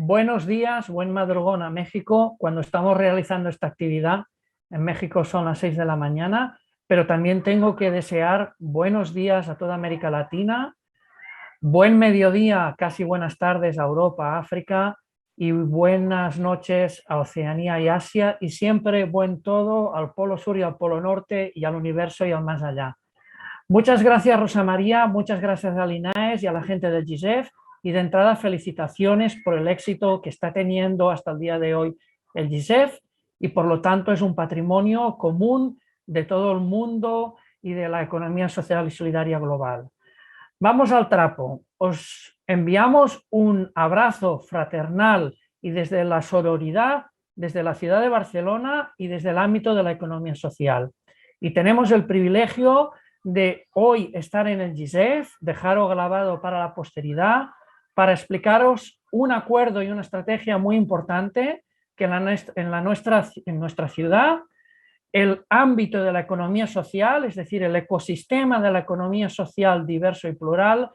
Buenos días, buen madrugón a México. Cuando estamos realizando esta actividad, en México son las 6 de la mañana, pero también tengo que desear buenos días a toda América Latina, buen mediodía, casi buenas tardes a Europa, África y buenas noches a Oceanía y Asia, y siempre buen todo al Polo Sur y al Polo Norte y al universo y al más allá. Muchas gracias, Rosa María, muchas gracias a Linares y a la gente del GISEF, y de entrada felicitaciones por el éxito que está teniendo hasta el día de hoy el GISEF, y por lo tanto es un patrimonio común de todo el mundo y de la economía social y solidaria global. Vamos al trapo. Os enviamos un abrazo fraternal y desde la sororidad, desde la ciudad de Barcelona y desde el ámbito de la economía social. Y tenemos el privilegio de hoy estar en el GISEF, dejarlo grabado para la posteridad, para explicaros un acuerdo y una estrategia muy importante que en nuestra ciudad, el ámbito de la economía social, es decir, el ecosistema de la economía social diverso y plural,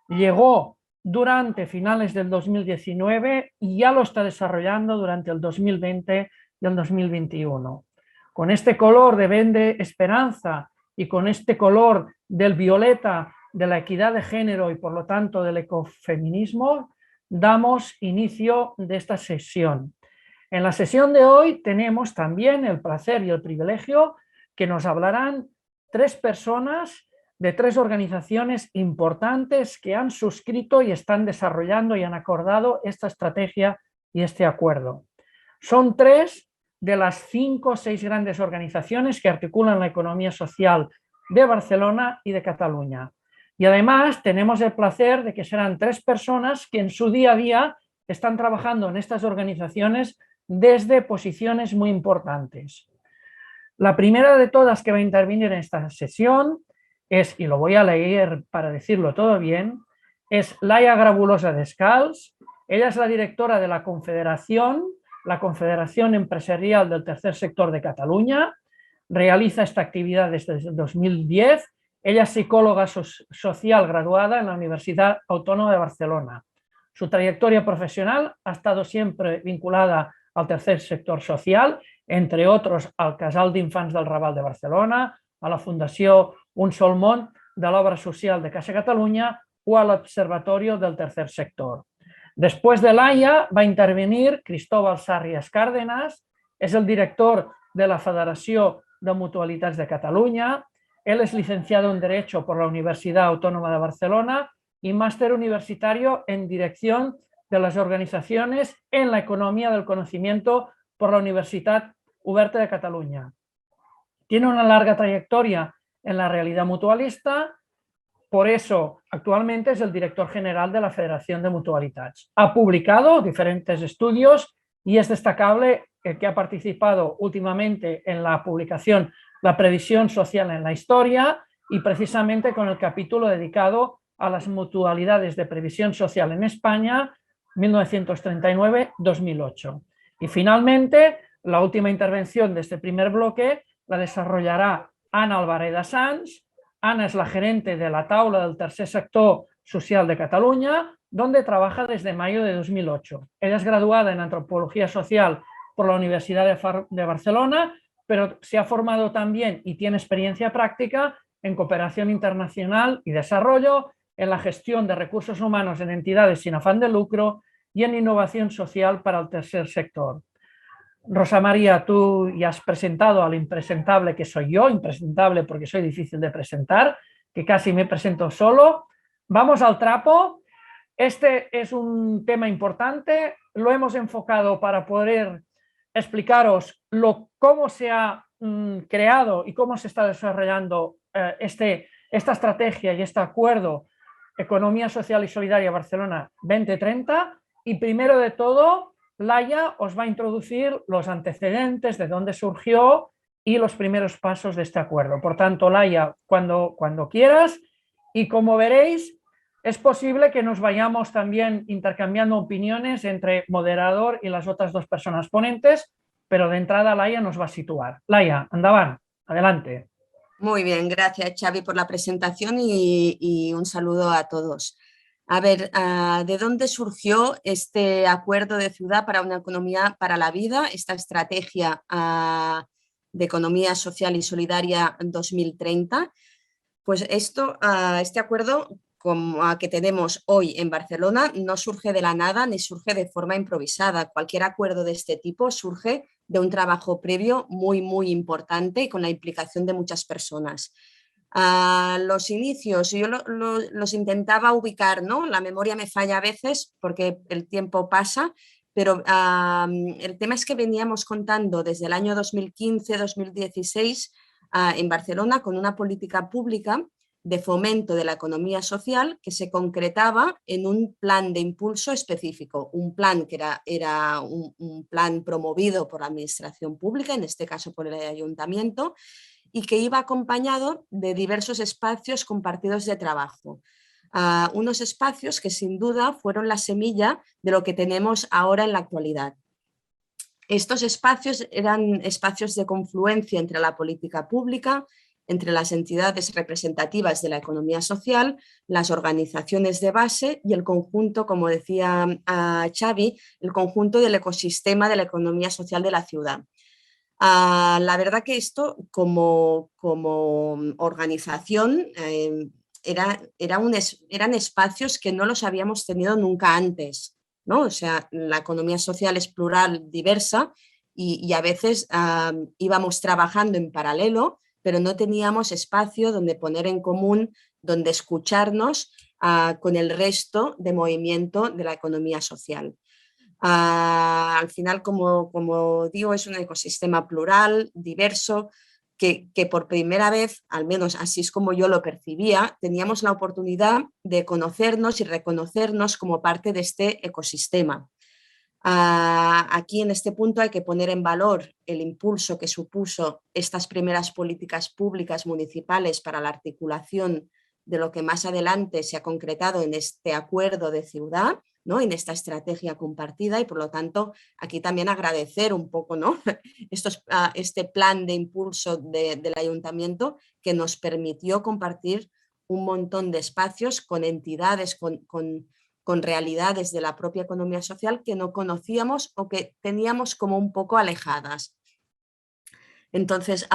llegó durante finales del 2019 y ya lo está desarrollando durante el 2020 y el 2021. Con este color de verde esperanza y con este color del violeta de la equidad de género y por lo tanto del ecofeminismo, damos inicio de esta sesión. En la sesión de hoy tenemos también el placer y el privilegio que nos hablarán tres personas de tres organizaciones importantes que han suscrito y están desarrollando y han acordado esta estrategia y este acuerdo. Son tres de las 5 o 6 grandes organizaciones que articulan la economía social de Barcelona y de Cataluña. Y además tenemos el placer de que serán tres personas que en su día a día están trabajando en estas organizaciones desde posiciones muy importantes. La primera de todas que va a intervenir en esta sesión es, y lo voy a leer para decirlo todo bien, es Laia Grabulosa Descalç. Ella es la directora de la Confederación Empresarial del Tercer Sector de Cataluña. Realiza esta actividad desde el 2010. Ella es psicóloga social graduada en la Universidad Autónoma de Barcelona. Su trayectoria profesional ha estado siempre vinculada al tercer sector social, entre otros al Casal d'Infants del Raval de Barcelona, a la Fundació Un Sol Món de l'Obra Social de Caixa Catalunya o al Observatorio del Tercer Sector. Después de Laia va a intervenir Cristóbal Sarrias Cárdenas, es el director de la Federació de Mutualitats de Catalunya. Él es licenciado en Derecho por la Universidad Autónoma de Barcelona y máster universitario en Dirección de las Organizaciones en la Economía del Conocimiento por la Universitat Oberta de Catalunya. Tiene una larga trayectoria en la realidad mutualista, por eso actualmente es el director general de la Federación de Mutualitats. Ha publicado diferentes estudios y es destacable que ha participado últimamente en la publicación La previsión social en la historia, y precisamente con el capítulo dedicado a las mutualidades de previsión social en España 1939-2008. Y finalmente, la última intervención de este primer bloque la desarrollará Anna Albareda Sans. Anna es la gerente de la Taula del Tercer Sector Social de Cataluña, donde trabaja desde mayo de 2008. Ella es graduada en Antropología Social por la Universidad de Barcelona, pero se ha formado también y tiene experiencia práctica en cooperación internacional y desarrollo, en la gestión de recursos humanos en entidades sin afán de lucro y en innovación social para el tercer sector. Rosa María, tú ya has presentado al impresentable que soy yo, impresentable porque soy difícil de presentar, que casi me presento solo. Vamos al trapo. Este es un tema importante, lo hemos enfocado para poder explicaros cómo se ha creado y cómo se está desarrollando esta estrategia y este acuerdo Economía Social y Solidaria Barcelona 2030, y primero de todo Laia os va a introducir los antecedentes de dónde surgió y los primeros pasos de este acuerdo. Por tanto, Laia, cuando quieras, y como veréis, es posible que nos vayamos también intercambiando opiniones entre moderador y las otras dos personas ponentes, pero de entrada Laia nos va a situar. Laia, endavant, adelante. Muy bien, gracias Xavi por la presentación y un saludo a todos. A ver, ¿de dónde surgió este acuerdo de ciudad para una economía para la vida, esta estrategia de economía social y solidaria 2030? Pues este acuerdo que tenemos hoy en Barcelona no surge de la nada ni surge de forma improvisada. Cualquier acuerdo de este tipo surge de un trabajo previo muy, muy importante y con la implicación de muchas personas. Los inicios, yo los intentaba ubicar, ¿no? La memoria me falla a veces porque el tiempo pasa, pero el tema es que veníamos contando desde el año 2015-2016 en Barcelona con una política pública de fomento de la economía social que se concretaba en un plan de impulso específico, un plan que era un plan promovido por la administración pública, en este caso por el ayuntamiento, y que iba acompañado de diversos espacios compartidos de trabajo. Unos espacios que sin duda fueron la semilla de lo que tenemos ahora en la actualidad. Estos espacios eran espacios de confluencia entre la política pública, entre las entidades representativas de la economía social, las organizaciones de base y el conjunto, como decía Xavi, el conjunto del ecosistema de la economía social de la ciudad. La verdad que esto como organización eran espacios que no los habíamos tenido nunca antes, ¿no? O sea, la economía social es plural, diversa y a veces íbamos trabajando en paralelo, pero no teníamos espacio donde poner en común, donde escucharnos con el resto de movimiento de la economía social. Al final, como digo, es un ecosistema plural, diverso, que por primera vez, al menos así es como yo lo percibía, teníamos la oportunidad de conocernos y reconocernos como parte de este ecosistema. Aquí en este punto hay que poner en valor el impulso que supuso estas primeras políticas públicas municipales para la articulación de lo que más adelante se ha concretado en este acuerdo de ciudad, ¿no? En esta estrategia compartida y por lo tanto aquí también agradecer un poco, ¿no? Este plan de impulso del ayuntamiento que nos permitió compartir un montón de espacios con entidades, con realidades de la propia economía social que no conocíamos o que teníamos como un poco alejadas. Entonces,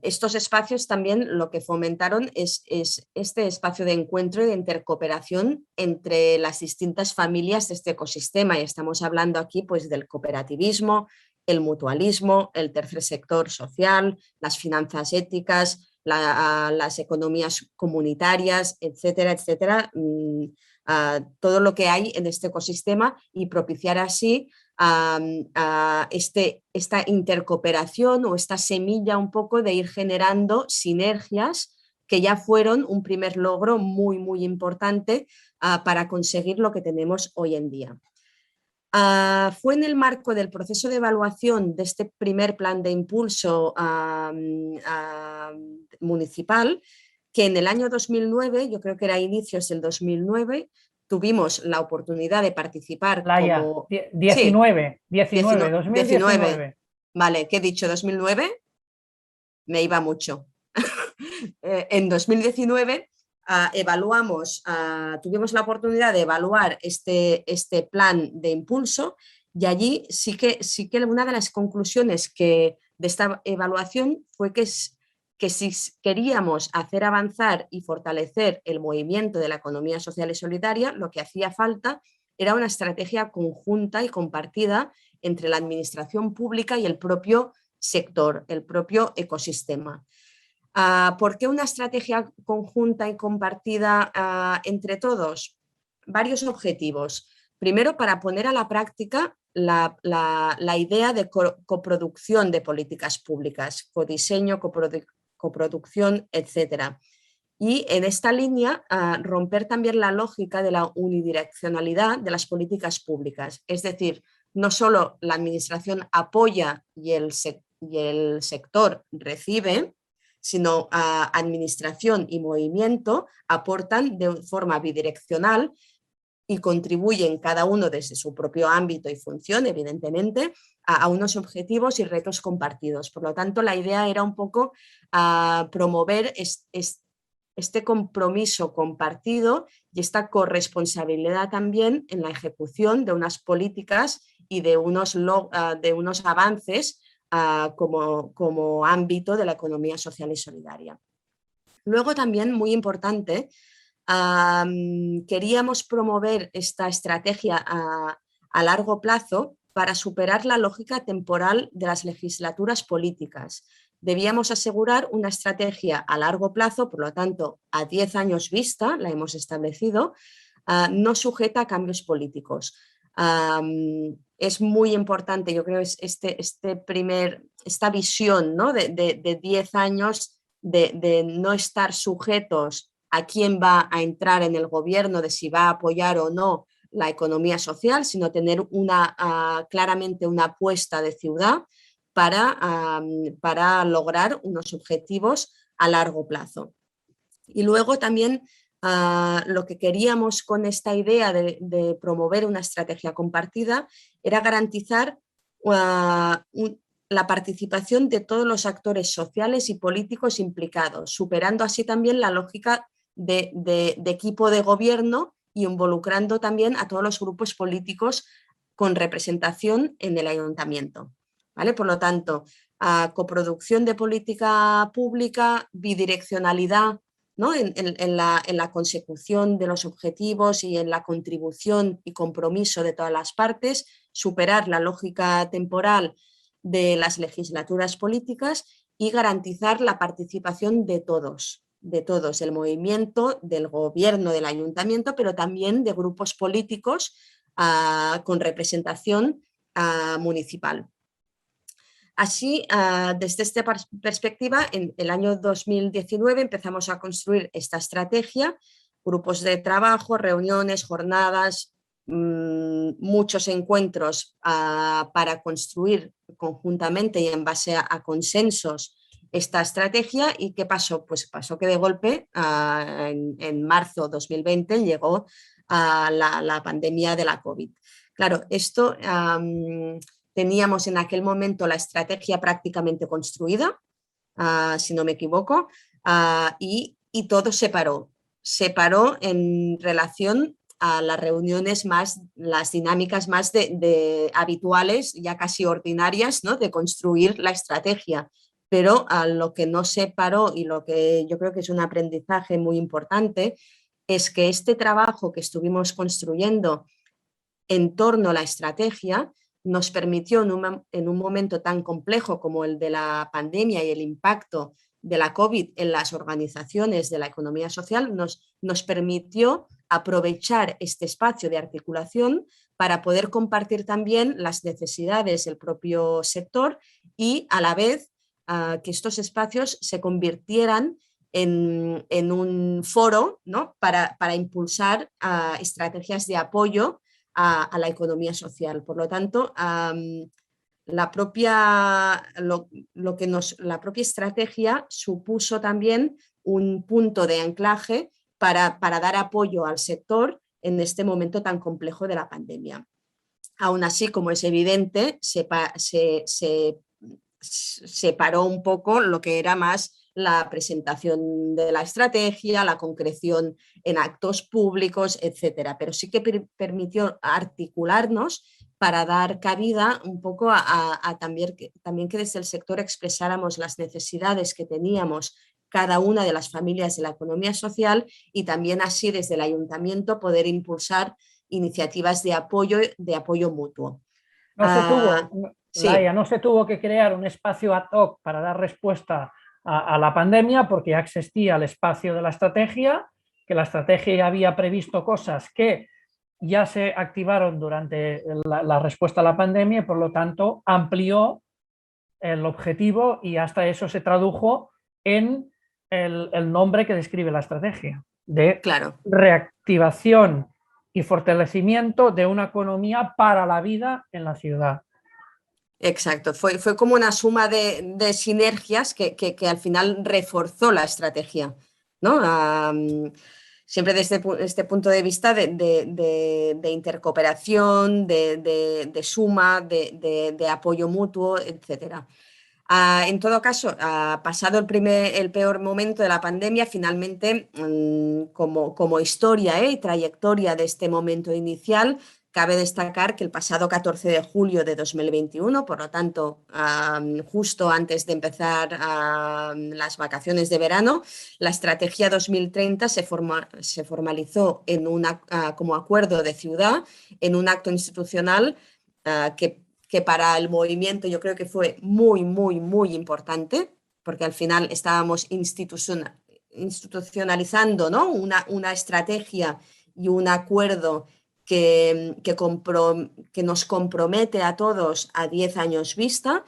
estos espacios también lo que fomentaron es este espacio de encuentro y de intercooperación entre las distintas familias de este ecosistema. Y estamos hablando aquí pues, del cooperativismo, el mutualismo, el tercer sector social, las finanzas éticas, las economías comunitarias, etcétera, etcétera. Todo lo que hay en este ecosistema y propiciar así esta intercooperación o esta semilla un poco de ir generando sinergias que ya fueron un primer logro muy, muy importante para conseguir lo que tenemos hoy en día. Fue en el marco del proceso de evaluación de este primer plan de impulso municipal que en el año 2009, yo creo que era inicios del 2009, tuvimos la oportunidad de participar Laia, como... Sí, 19, 19, 19. 2019. Vale, ¿qué he dicho? ¿2009? Me iba mucho. En 2019 evaluamos, tuvimos la oportunidad de evaluar este plan de impulso y allí sí que una de las conclusiones de esta evaluación fue que si queríamos hacer avanzar y fortalecer el movimiento de la economía social y solidaria, lo que hacía falta era una estrategia conjunta y compartida entre la administración pública y el propio sector, el propio ecosistema. ¿Por qué una estrategia conjunta y compartida entre todos? Varios objetivos. Primero, para poner a la práctica la idea de coproducción de políticas públicas, codiseño, coproducción, etcétera. Y en esta línea, romper también la lógica de la unidireccionalidad de las políticas públicas. Es decir, no solo la administración apoya y el sector recibe, sino administración y movimiento aportan de forma bidireccional y contribuyen cada uno desde su propio ámbito y función, evidentemente, a unos objetivos y retos compartidos. Por lo tanto, la idea era un poco promover este compromiso compartido y esta corresponsabilidad también en la ejecución de unas políticas y de unos avances como ámbito de la economía social y solidaria. Luego también, muy importante, queríamos promover esta estrategia a largo plazo para superar la lógica temporal de las legislaturas políticas. Debíamos asegurar una estrategia a largo plazo, por lo tanto, a 10 años vista, la hemos establecido, no sujeta a cambios políticos. Es muy importante, yo creo, esta visión, ¿no?, de 10 años de no estar sujetos a quién va a entrar en el gobierno, de si va a apoyar o no la economía social, sino tener claramente una apuesta de ciudad para lograr unos objetivos a largo plazo. Y luego también lo que queríamos con esta idea de promover una estrategia compartida era garantizar la participación de todos los actores sociales y políticos implicados, superando así también la lógica de equipo de gobierno y involucrando también a todos los grupos políticos con representación en el ayuntamiento, ¿vale? Por lo tanto, coproducción de política pública, bidireccionalidad, ¿no?, en la consecución de los objetivos y en la contribución y compromiso de todas las partes, superar la lógica temporal de las legislaturas políticas y garantizar la participación de todos, el movimiento, del gobierno, del ayuntamiento, pero también de grupos políticos con representación municipal. Así, desde esta perspectiva, en el año 2019 empezamos a construir esta estrategia, grupos de trabajo, reuniones, jornadas, muchos encuentros para construir conjuntamente y en base a consensos esta estrategia. ¿Y qué pasó? Pues pasó que de golpe, en marzo de 2020, llegó la pandemia de la COVID. Claro, esto teníamos en aquel momento la estrategia prácticamente construida, si no me equivoco, y todo se paró. Se paró en relación a las reuniones las dinámicas más habituales, ya casi ordinarias, ¿no?, de construir la estrategia. Pero lo que no se paró y lo que yo creo que es un aprendizaje muy importante es que este trabajo que estuvimos construyendo en torno a la estrategia nos permitió en un momento tan complejo como el de la pandemia y el impacto de la COVID en las organizaciones de la economía social, nos permitió aprovechar este espacio de articulación para poder compartir también las necesidades del propio sector y a la vez que estos espacios se convirtieran en un foro, ¿no?, para impulsar estrategias de apoyo a la economía social. Por lo tanto, la propia estrategia supuso también un punto de anclaje para dar apoyo al sector en este momento tan complejo de la pandemia. Aún así, como es evidente, se paró un poco lo que era más la presentación de la estrategia, la concreción en actos públicos, etcétera. Pero sí que permitió articularnos para dar cabida un poco también que desde el sector expresáramos las necesidades que teníamos cada una de las familias de la economía social y también así desde el ayuntamiento poder impulsar iniciativas de apoyo mutuo. Laia, no se tuvo que crear un espacio ad hoc para dar respuesta a la pandemia porque ya existía el espacio de la estrategia, que la estrategia ya había previsto cosas que ya se activaron durante la respuesta a la pandemia y por lo tanto amplió el objetivo y hasta eso se tradujo en el nombre que describe la estrategia, de reactivación y fortalecimiento de una economía para la vida en la ciudad. Exacto, fue como una suma de sinergias que al final reforzó la estrategia, ¿no? Siempre desde este punto de vista de intercooperación, de suma, de apoyo mutuo, etc. En todo caso, pasado el peor momento de la pandemia, finalmente, como historia y trayectoria de este momento inicial, cabe destacar que el pasado 14 de julio de 2021, por lo tanto, justo antes de empezar las vacaciones de verano, la Estrategia 2030 se formalizó como acuerdo de ciudad en un acto institucional que para el movimiento yo creo que fue muy, muy, muy importante, porque al final estábamos institucionalizando, ¿no? una estrategia y un acuerdo que nos compromete a todos a 10 años vista.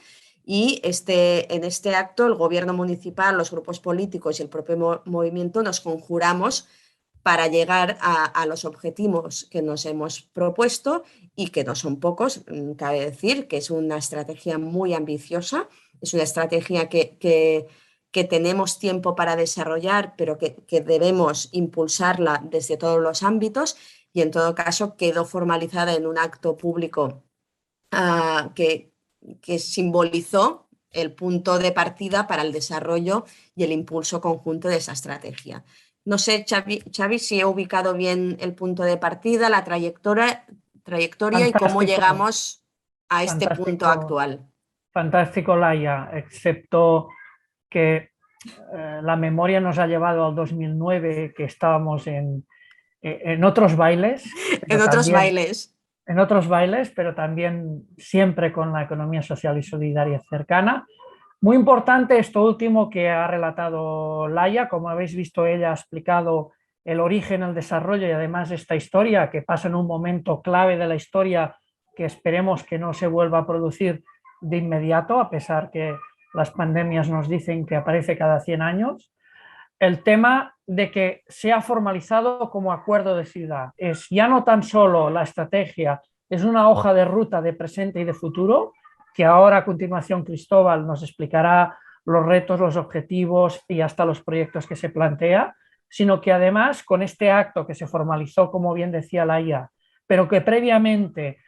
Y en este acto el gobierno municipal, los grupos políticos y el propio movimiento nos conjuramos para llegar a los objetivos que nos hemos propuesto y que no son pocos. Cabe decir que es una estrategia muy ambiciosa, es una estrategia que tenemos tiempo para desarrollar, pero que debemos impulsarla desde todos los ámbitos, y en todo caso quedó formalizada en un acto público que simbolizó el punto de partida para el desarrollo y el impulso conjunto de esa estrategia. No sé, Xavi, si he ubicado bien el punto de partida, la trayectoria y cómo llegamos a este punto actual. Fantástico, Laia, excepto que la memoria nos ha llevado al 2009, que estábamos en otros bailes. En otros bailes. En otros bailes, pero también siempre con la economía social y solidaria cercana. Muy importante esto último que ha relatado Laia. Como habéis visto, ella ha explicado el origen, el desarrollo y además esta historia que pasa en un momento clave de la historia que esperemos que no se vuelva a producir de inmediato, a pesar que las pandemias nos dicen que aparece cada 100 años. El tema de que se ha formalizado como acuerdo de ciudad es ya no tan solo la estrategia, es una hoja de ruta de presente y de futuro, que ahora a continuación Cristóbal nos explicará los retos, los objetivos y hasta los proyectos que se plantea, sino que además con este acto que se formalizó, como bien decía Laia, pero que previamente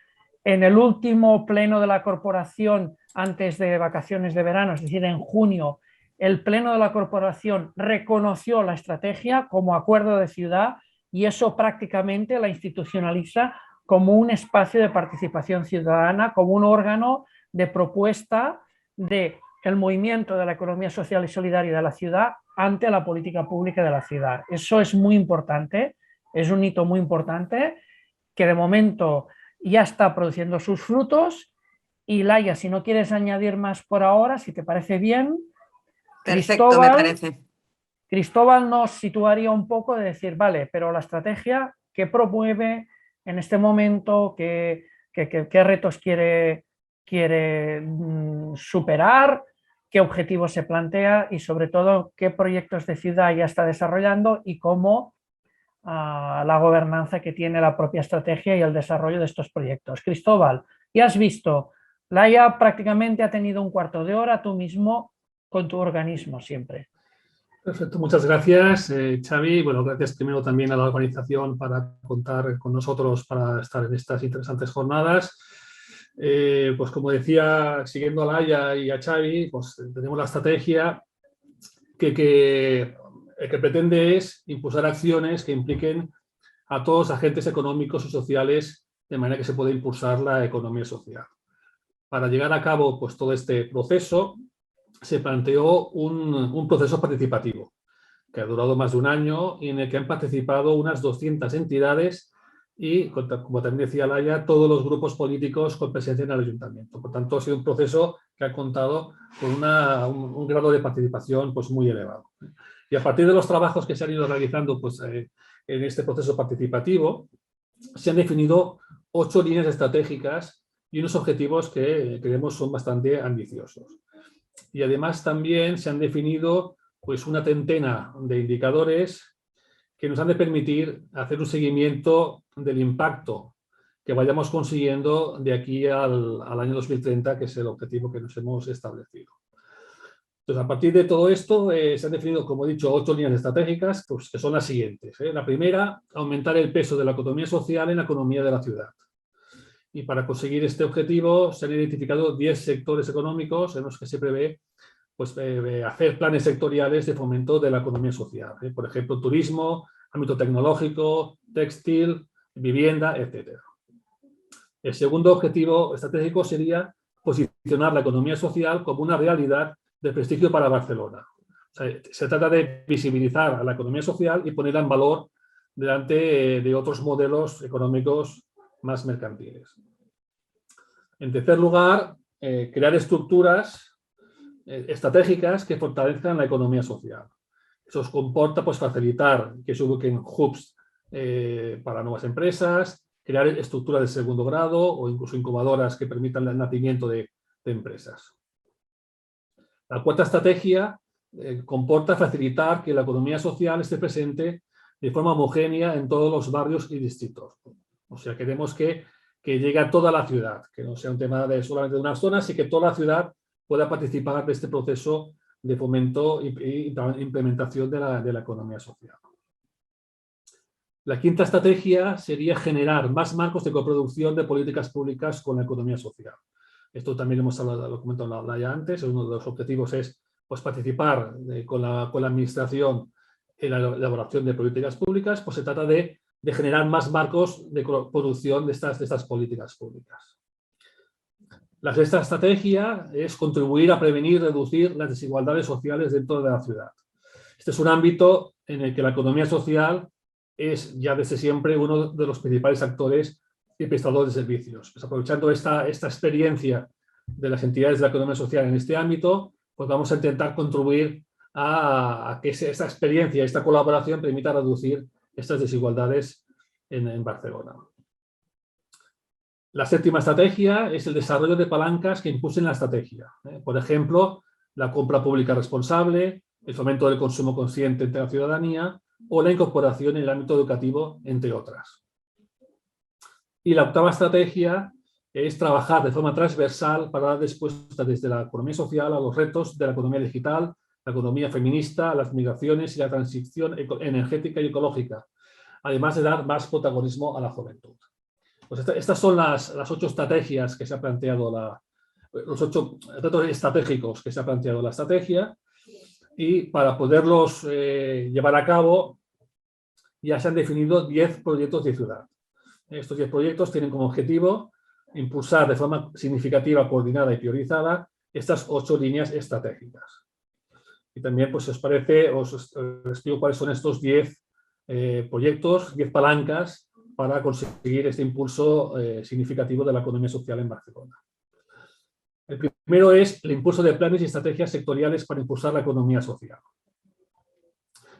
en el último pleno de la corporación antes de vacaciones de verano, es decir, en junio, el pleno de la corporación reconoció la estrategia como acuerdo de ciudad y eso prácticamente la institucionaliza como un espacio de participación ciudadana, como un órgano de propuesta del movimiento de la economía social y solidaria de la ciudad ante la política pública de la ciudad. Eso es muy importante, es un hito muy importante que de momento ya está produciendo sus frutos. Y Laia, si no quieres añadir más por ahora, si te parece bien. Perfecto, me parece. Cristóbal nos situaría un poco de decir, vale, pero la estrategia que promueve en este momento, qué retos quiere superar, qué objetivos se plantea y sobre todo qué proyectos de ciudad ya está desarrollando y cómo la gobernanza que tiene la propia estrategia y el desarrollo de estos proyectos. Cristóbal, ya has visto, Laia prácticamente ha tenido un cuarto de hora, tú mismo con tu organismo siempre. Perfecto, muchas gracias, Xavi. Bueno, gracias primero también a la organización para contar con nosotros para estar en estas interesantes jornadas. Pues como decía, siguiendo a Laia y a Xavi, pues tenemos la estrategia que pretende es impulsar acciones que impliquen a todos los agentes económicos y sociales de manera que se pueda impulsar la economía social. Para llegar a cabo pues, todo este proceso, se planteó un proceso participativo que ha durado más de un año y en el que han participado unas 200 entidades y, como también decía Laia, todos los grupos políticos con presencia en el ayuntamiento. Por tanto, ha sido un proceso que ha contado con un grado de participación pues, muy elevado. Y a partir de los trabajos que se han ido realizando pues, en este proceso participativo, se han definido 8 líneas estratégicas y unos objetivos que creemos son bastante ambiciosos. Y además también se han definido pues, una treintena de indicadores que nos han de permitir hacer un seguimiento del impacto que vayamos consiguiendo de aquí al año 2030, que es el objetivo que nos hemos establecido. Entonces, a partir de todo esto, se han definido, como he dicho, 8 líneas estratégicas, pues, que son las siguientes. La primera, aumentar el peso de la economía social en la economía de la ciudad. y para conseguir este objetivo se han identificado 10 sectores económicos en los que se prevé pues, hacer planes sectoriales de fomento de la economía social. Por ejemplo, turismo, ámbito tecnológico, textil, vivienda, etc. El segundo objetivo estratégico sería posicionar la economía social como una realidad de prestigio para Barcelona. O sea, se trata de visibilizar a la economía social y ponerla en valor delante de otros modelos económicos más mercantiles. En tercer lugar, crear estructuras estratégicas que fortalezcan la economía social. Eso comporta pues, facilitar que se ubiquen hubs para nuevas empresas, crear estructuras de segundo grado o incluso incubadoras que permitan el nacimiento de empresas. La cuarta estrategia comporta facilitar que la economía social esté presente de forma homogénea en todos los barrios y distritos. O sea, queremos que llegue a toda la ciudad, que no sea un tema solamente de unas zonas, y que toda la ciudad pueda participar de este proceso de fomento e implementación de la economía social. La quinta estrategia sería generar más marcos de coproducción de políticas públicas con la economía social. Esto también hemos hablado, lo comentado ya antes. Uno de los objetivos es pues, participar con la administración en la elaboración de políticas públicas. Pues se trata de generar más marcos de producción de estas políticas públicas. La sexta estrategia es contribuir a prevenir y reducir las desigualdades sociales dentro de la ciudad. Este es un ámbito en el que la economía social es ya desde siempre uno de los principales actores y prestadores de servicios. Pues aprovechando esta experiencia de las entidades de la economía social en este ámbito, pues vamos a intentar contribuir a que esta experiencia, esta colaboración permita reducir estas desigualdades en Barcelona. La séptima estrategia es el desarrollo de palancas que impulsen la estrategia. Por ejemplo, la compra pública responsable, el fomento del consumo consciente entre la ciudadanía o la incorporación en el ámbito educativo, entre otras. Y la octava estrategia es trabajar de forma transversal para dar respuesta desde la economía social a los retos de la economía digital, la economía feminista, las migraciones y la transición energética y ecológica, además de dar más protagonismo a la juventud. Pues estas son las 8 estrategias que se ha planteado, los 8 retos estratégicos que se ha planteado la estrategia, y para poderlos llevar a cabo ya se han definido 10 proyectos de ciudad. Estos 10 proyectos tienen como objetivo impulsar de forma significativa, coordinada y priorizada estas 8 líneas estratégicas. Y también, pues, si os parece, os explico cuáles son estos 10 proyectos, 10 palancas para conseguir este impulso significativo de la economía social en Barcelona. El primero es el impulso de planes y estrategias sectoriales para impulsar la economía social.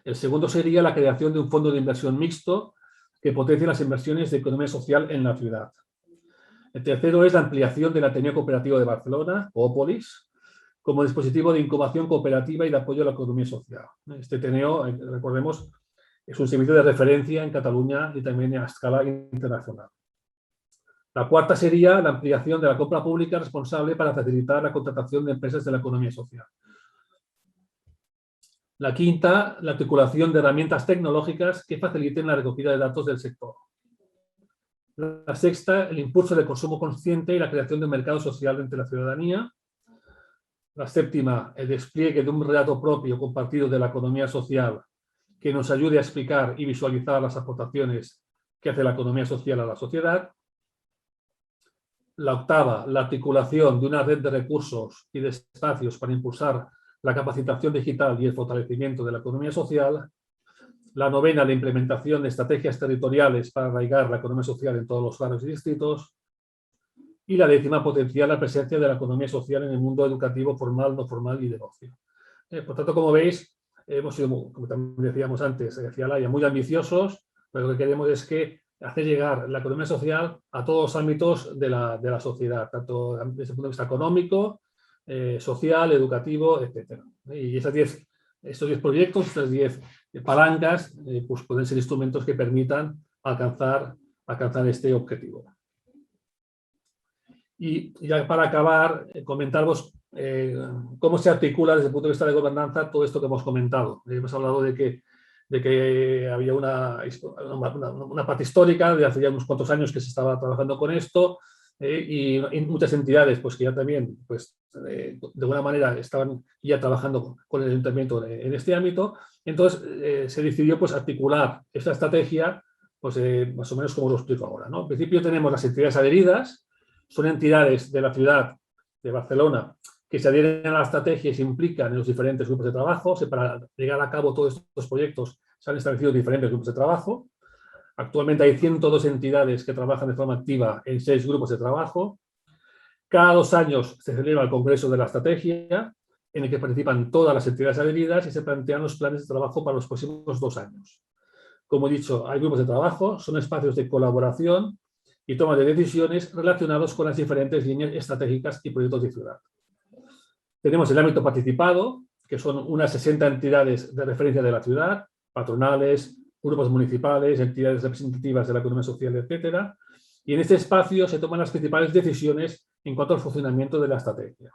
El segundo sería la creación de un fondo de inversión mixto que potencie las inversiones de economía social en la ciudad. El tercero es la ampliación del Ateneo Cooperativo de Barcelona, Coopolis, como dispositivo de incubación cooperativa y de apoyo a la economía social. Este Ateneo, recordemos, es un servicio de referencia en Cataluña y también a escala internacional. La cuarta sería la ampliación de la compra pública responsable para facilitar la contratación de empresas de la economía social. La quinta, la articulación de herramientas tecnológicas que faciliten la recogida de datos del sector. La sexta, el impulso del consumo consciente y la creación de un mercado social entre la ciudadanía. La séptima, el despliegue de un relato propio compartido de la economía social que nos ayude a explicar y visualizar las aportaciones que hace la economía social a la sociedad. La octava, la articulación de una red de recursos y de espacios para impulsar la capacitación digital y el fortalecimiento de la economía social. La novena, la implementación de estrategias territoriales para arraigar la economía social en todos los barrios y distritos. Y la décima, potenciar la presencia de la economía social en el mundo educativo formal, no formal y de ocio. Por tanto, como veis, hemos sido, como también decíamos antes, decía Laia, muy ambiciosos, pero lo que queremos es que hacer llegar la economía social a todos los ámbitos de la sociedad, tanto desde el punto de vista económico, social, educativo, etc. Y estos 10 proyectos, estas 10 palancas, pues pueden ser instrumentos que permitan alcanzar este objetivo. Y ya para acabar, comentaros cómo se articula desde el punto de vista de gobernanza todo esto que hemos comentado. Hemos hablado de que había una parte histórica de hace ya unos cuantos años que se estaba trabajando con esto, y muchas entidades pues, que ya también pues, de alguna manera estaban ya trabajando con el ayuntamiento en este ámbito. Entonces se decidió pues, articular esta estrategia pues, más o menos como os lo explico ahora, ¿no? En principio tenemos las entidades adheridas, son entidades de la ciudad de Barcelona que se adhieren a la estrategia y se implican en los diferentes grupos de trabajo. Para llegar a cabo todos estos proyectos se han establecido diferentes grupos de trabajo. Actualmente hay 102 entidades que trabajan de forma activa en 6 grupos de trabajo. Cada 2 años se celebra el Congreso de la Estrategia, en el que participan todas las entidades adheridas y se plantean los planes de trabajo para los próximos 2 años. Como he dicho, hay grupos de trabajo, son espacios de colaboración y toma de decisiones relacionados con las diferentes líneas estratégicas y proyectos de ciudad. Tenemos el ámbito participado, que son unas 60 entidades de referencia de la ciudad, patronales, grupos municipales, entidades representativas de la economía social, etcétera. Y en este espacio se toman las principales decisiones en cuanto al funcionamiento de la estrategia.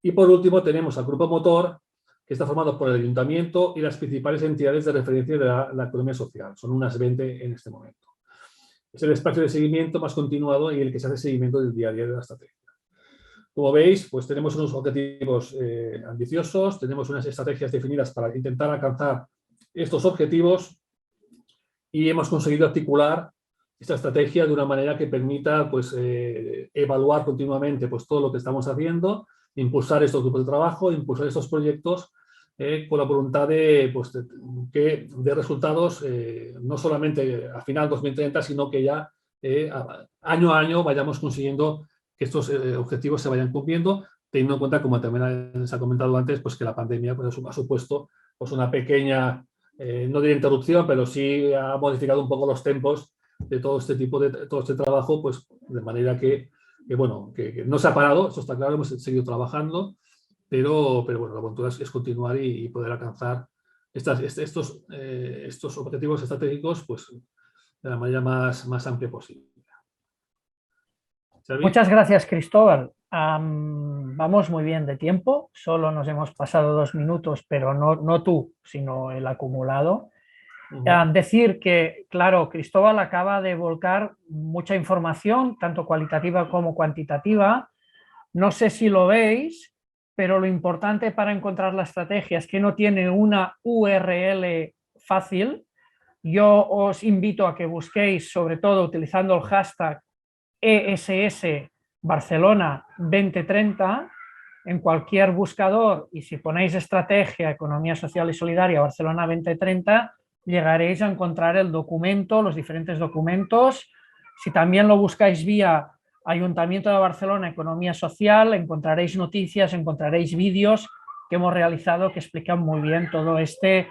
Y por último tenemos al grupo motor, que está formado por el ayuntamiento y las principales entidades de referencia de la economía social. Son unas 20 en este momento. Es el espacio de seguimiento más continuado y el que se hace seguimiento del día a día de la estrategia. Como veis, pues tenemos unos objetivos ambiciosos, tenemos unas estrategias definidas para intentar alcanzar estos objetivos y hemos conseguido articular esta estrategia de una manera que permita pues, evaluar continuamente pues, todo lo que estamos haciendo, impulsar estos grupos de trabajo, impulsar estos proyectos con la voluntad de, pues, de resultados no solamente a final 2030, sino que ya año a año vayamos consiguiendo que estos objetivos se vayan cumpliendo, teniendo en cuenta, como también se ha comentado antes, pues que la pandemia pues, ha supuesto pues, una pequeña, no diría interrupción, pero sí ha modificado un poco los tempos de todo este tipo de todo este trabajo, pues de manera que no se ha parado, eso está claro, hemos seguido trabajando, pero bueno, la voluntad es continuar y poder alcanzar estos objetivos estratégicos pues, de la manera más amplia posible. ¿Xavi? Muchas gracias, Cristóbal. Vamos muy bien de tiempo, solo nos hemos pasado 2 minutos, pero no tú, sino el acumulado. Decir que, claro, Cristóbal acaba de volcar mucha información, tanto cualitativa como cuantitativa. No sé si lo veis, pero lo importante para encontrar la estrategia es que no tiene una URL fácil. Yo os invito a que busquéis, sobre todo utilizando el hashtag ESS Barcelona 2030 en cualquier buscador, y si ponéis estrategia, economía social y solidaria Barcelona 2030, llegaréis a encontrar el documento, los diferentes documentos. Si también lo buscáis vía Ayuntamiento de Barcelona, Economía Social, encontraréis noticias, encontraréis vídeos que hemos realizado que explican muy bien todo este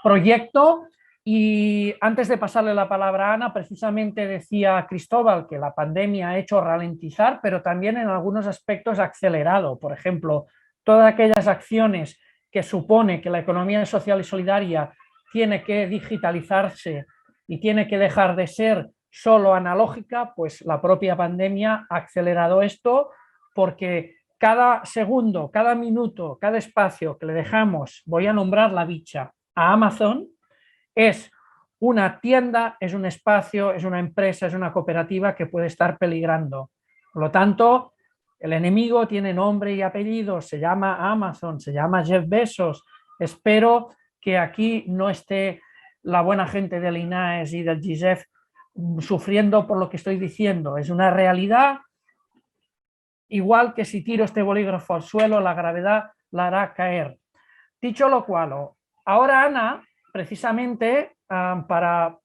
proyecto. Y antes de pasarle la palabra a Ana, precisamente decía Cristóbal que la pandemia ha hecho ralentizar, pero también en algunos aspectos acelerado. Por ejemplo, todas aquellas acciones que supone que la economía social y solidaria tiene que digitalizarse y tiene que dejar de ser solo analógica, pues la propia pandemia ha acelerado esto, porque cada segundo, cada minuto, cada espacio que le dejamos, voy a nombrar la bicha, a Amazon, es una tienda, es un espacio, es una empresa, es una cooperativa que puede estar peligrando. Por lo tanto, el enemigo tiene nombre y apellido, se llama Amazon, se llama Jeff Bezos. Espero que aquí no esté la buena gente del INAES y del GISEF sufriendo por lo que estoy diciendo. Es una realidad, igual que si tiro este bolígrafo al suelo, la gravedad la hará caer. Dicho lo cual, ahora Ana, precisamente para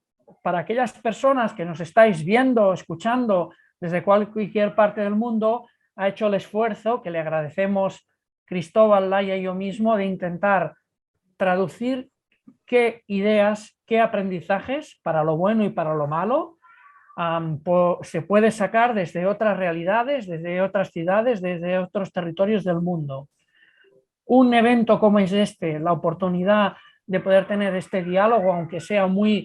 aquellas personas que nos estáis viendo, escuchando desde cualquier parte del mundo, ha hecho el esfuerzo, que le agradecemos Cristóbal, Laia y yo mismo, de intentar traducir qué ideas, qué aprendizajes, para lo bueno y para lo malo, se puede sacar desde otras realidades, desde otras ciudades, desde otros territorios del mundo. Un evento como es este, la oportunidad de poder tener este diálogo, aunque sea muy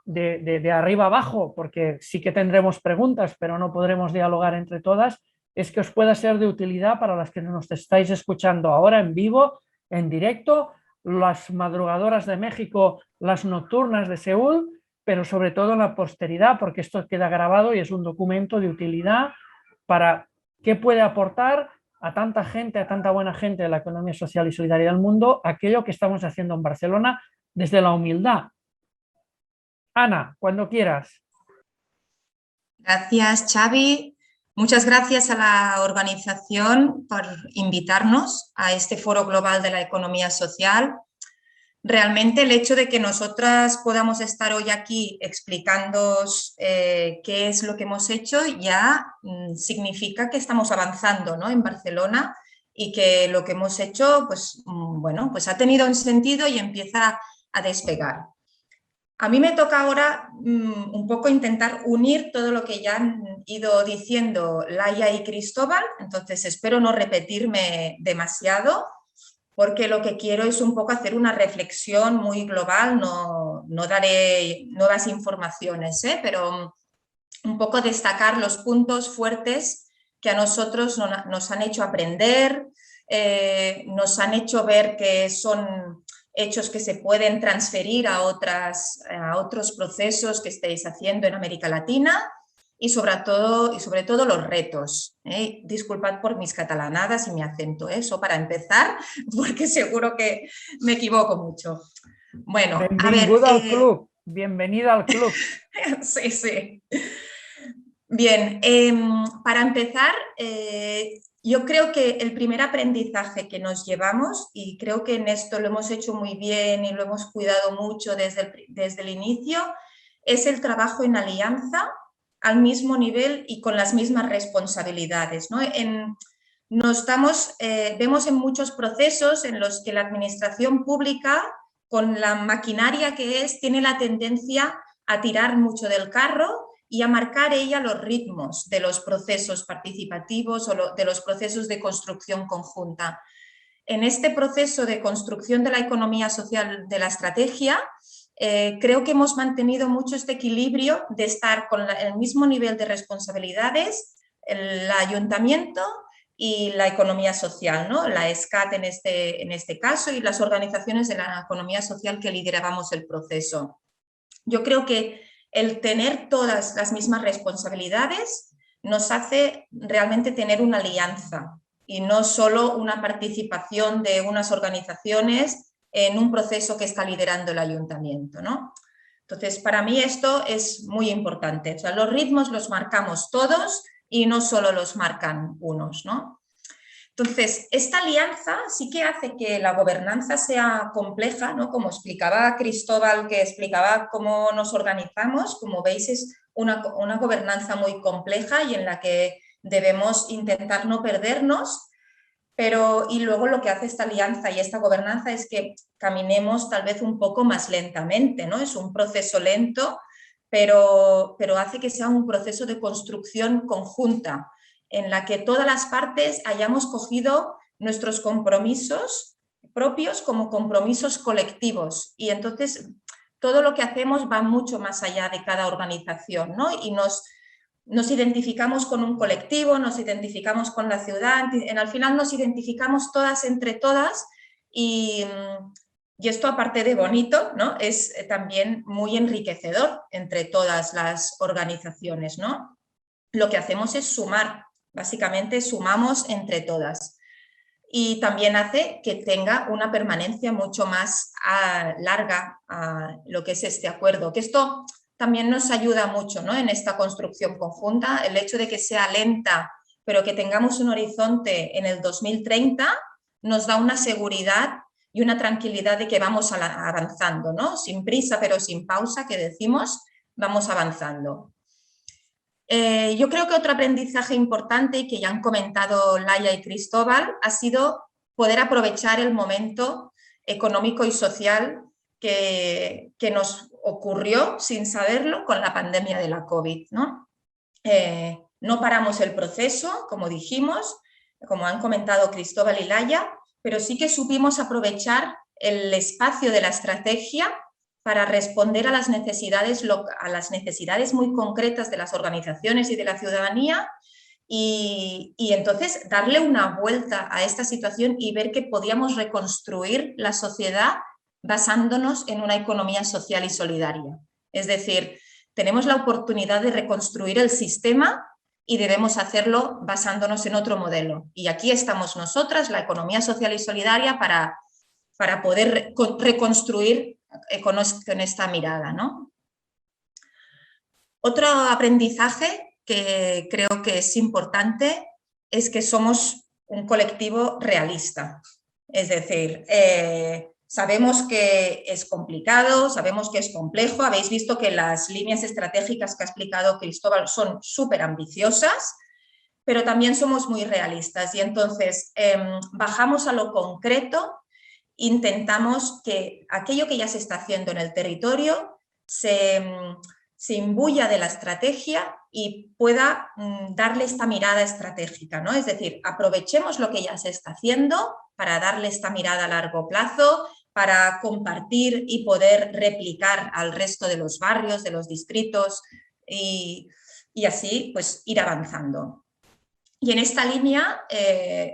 de arriba abajo, porque sí que tendremos preguntas, pero no podremos dialogar entre todas, es que os pueda ser de utilidad para las que nos estáis escuchando ahora en vivo, en directo, las madrugadoras de México, las nocturnas de Seúl, pero sobre todo en la posteridad, porque esto queda grabado y es un documento de utilidad para qué puede aportar a tanta gente, a tanta buena gente de la economía social y solidaria del mundo, aquello que estamos haciendo en Barcelona desde la humildad. Ana, cuando quieras. Gracias, Xavi. Muchas gracias a la organización por invitarnos a este Foro Global de la Economía Social. Realmente el hecho de que nosotras podamos estar hoy aquí explicándoos qué es lo que hemos hecho ya significa que estamos avanzando, ¿no?, en Barcelona, y que lo que hemos hecho pues, bueno, pues ha tenido un sentido y empieza a despegar. A mí me toca ahora un poco intentar unir todo lo que ya han ido diciendo Laia y Cristóbal, entonces espero no repetirme demasiado, porque lo que quiero es un poco hacer una reflexión muy global, no daré nuevas informaciones, pero un poco destacar los puntos fuertes que a nosotros nos han hecho aprender, nos han hecho ver que son hechos que se pueden transferir a otros procesos que estáis haciendo en América Latina y sobre todo los retos. Disculpad por mis catalanadas y mi acento, eso para empezar, porque seguro que me equivoco mucho. Bueno, Bienvenida al club, bienvenida al club. Sí, sí. Bien, para empezar, yo creo que el primer aprendizaje que nos llevamos, y creo que en esto lo hemos hecho muy bien y lo hemos cuidado mucho desde el inicio, es el trabajo en alianza al mismo nivel y con las mismas responsabilidades, ¿no? Vemos en muchos procesos en los que la administración pública, con la maquinaria que es, tiene la tendencia a tirar mucho del carro y a marcar ella los ritmos de los procesos participativos o de los procesos de construcción conjunta. En este proceso de construcción de la economía social de la estrategia, creo que hemos mantenido mucho este equilibrio de estar con el mismo nivel de responsabilidades, el ayuntamiento y la economía social, ¿no?, la ESCAT en este caso, y las organizaciones de la economía social que liderábamos el proceso. Yo creo que el tener todas las mismas responsabilidades nos hace realmente tener una alianza y no solo una participación de unas organizaciones en un proceso que está liderando el ayuntamiento, ¿no? Entonces, para mí esto es muy importante. O sea, los ritmos los marcamos todos y no solo los marcan unos, ¿no? Entonces, esta alianza sí que hace que la gobernanza sea compleja, ¿no? Como explicaba Cristóbal, que explicaba cómo nos organizamos, como veis es una gobernanza muy compleja y en la que debemos intentar no perdernos, y luego lo que hace esta alianza y esta gobernanza es que caminemos tal vez un poco más lentamente, ¿no? Es un proceso lento, pero hace que sea un proceso de construcción conjunta, en la que todas las partes hayamos cogido nuestros compromisos propios como compromisos colectivos, y entonces todo lo que hacemos va mucho más allá de cada organización, ¿no? Y nos identificamos con un colectivo, nos identificamos con la ciudad, al final nos identificamos todas entre todas, y esto, aparte de bonito, ¿no?, es también muy enriquecedor entre todas las organizaciones, ¿no? Lo que hacemos es sumar. Básicamente sumamos entre todas, y también hace que tenga una permanencia mucho más larga a lo que es este acuerdo, que esto también nos ayuda mucho, ¿no?, en esta construcción conjunta. El hecho de que sea lenta pero que tengamos un horizonte en el 2030 nos da una seguridad y una tranquilidad de que vamos avanzando, ¿no?, sin prisa pero sin pausa, que decimos, vamos avanzando. Yo creo que otro aprendizaje importante, que ya han comentado Laia y Cristóbal, ha sido poder aprovechar el momento económico y social que nos ocurrió sin saberlo con la pandemia de la COVID, ¿no? No paramos el proceso, como dijimos, como han comentado Cristóbal y Laia, pero sí que supimos aprovechar el espacio de la estrategia para responder a las necesidades muy concretas de las organizaciones y de la ciudadanía, y entonces darle una vuelta a esta situación y ver que podíamos reconstruir la sociedad basándonos en una economía social y solidaria. Es decir, tenemos la oportunidad de reconstruir el sistema y debemos hacerlo basándonos en otro modelo. Y aquí estamos nosotras, la economía social y solidaria, para poder reconstruir con esta mirada, ¿no? Otro aprendizaje que creo que es importante es que somos un colectivo realista. Es decir, sabemos que es complicado, sabemos que es complejo. Habéis visto que las líneas estratégicas que ha explicado Cristóbal son súper ambiciosas, pero también somos muy realistas. Y entonces bajamos a lo concreto, intentamos que aquello que ya se está haciendo en el territorio se imbuya de la estrategia y pueda darle esta mirada estratégica, ¿no? Es decir, aprovechemos lo que ya se está haciendo para darle esta mirada a largo plazo, para compartir y poder replicar al resto de los barrios, de los distritos y así pues ir avanzando. Y en esta línea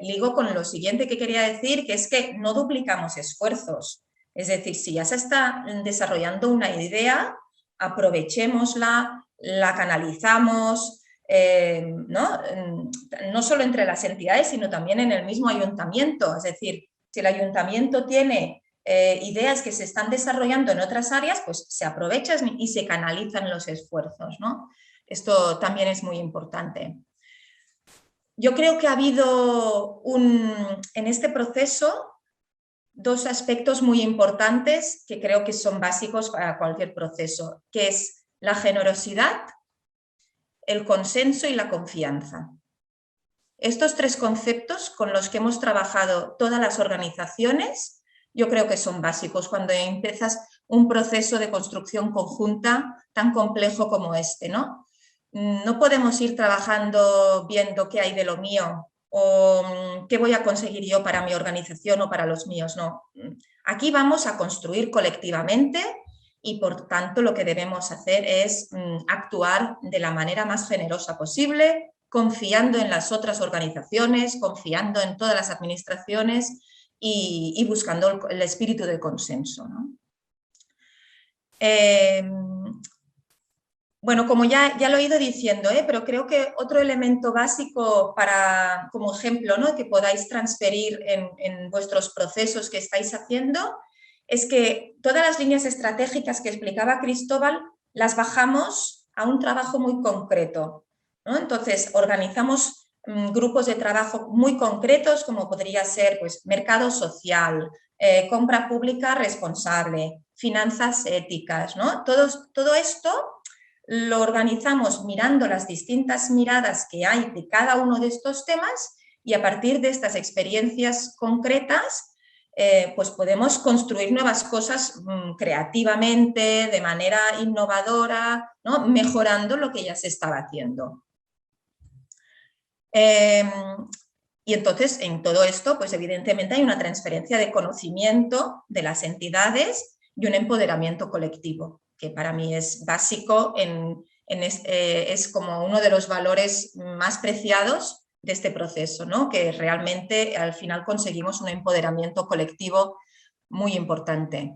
ligo con lo siguiente que quería decir, que es que no duplicamos esfuerzos. Es decir, si ya se está desarrollando una idea, aprovechémosla, la canalizamos, no solo entre las entidades, sino también en el mismo ayuntamiento. Es decir, si el ayuntamiento tiene ideas que se están desarrollando en otras áreas, pues se aprovechan y se canalizan los esfuerzos, ¿no? Esto también es muy importante. Yo creo que ha habido en este proceso dos aspectos muy importantes que creo que son básicos para cualquier proceso, que es la generosidad, el consenso y la confianza. Estos tres conceptos con los que hemos trabajado todas las organizaciones, yo creo que son básicos cuando empiezas un proceso de construcción conjunta tan complejo como este, ¿no? No podemos ir trabajando viendo qué hay de lo mío o qué voy a conseguir yo para mi organización o para los míos, no. Aquí vamos a construir colectivamente y por tanto lo que debemos hacer es actuar de la manera más generosa posible, confiando en las otras organizaciones, confiando en todas las administraciones y buscando el espíritu de consenso, ¿no? Bueno, como ya lo he ido diciendo, pero creo que otro elemento básico como ejemplo, ¿no?, que podáis transferir en vuestros procesos que estáis haciendo, es que todas las líneas estratégicas que explicaba Cristóbal las bajamos a un trabajo muy concreto, ¿no? Entonces, organizamos grupos de trabajo muy concretos, como podría ser pues, mercado social, compra pública responsable, finanzas éticas, ¿no? Todo esto lo organizamos mirando las distintas miradas que hay de cada uno de estos temas y a partir de estas experiencias concretas pues podemos construir nuevas cosas creativamente, de manera innovadora, ¿no?, mejorando lo que ya se estaba haciendo. Y entonces en todo esto pues evidentemente hay una transferencia de conocimiento de las entidades y un empoderamiento colectivo, que para mí es básico, es como uno de los valores más preciados de este proceso, ¿no?, que realmente al final conseguimos un empoderamiento colectivo muy importante.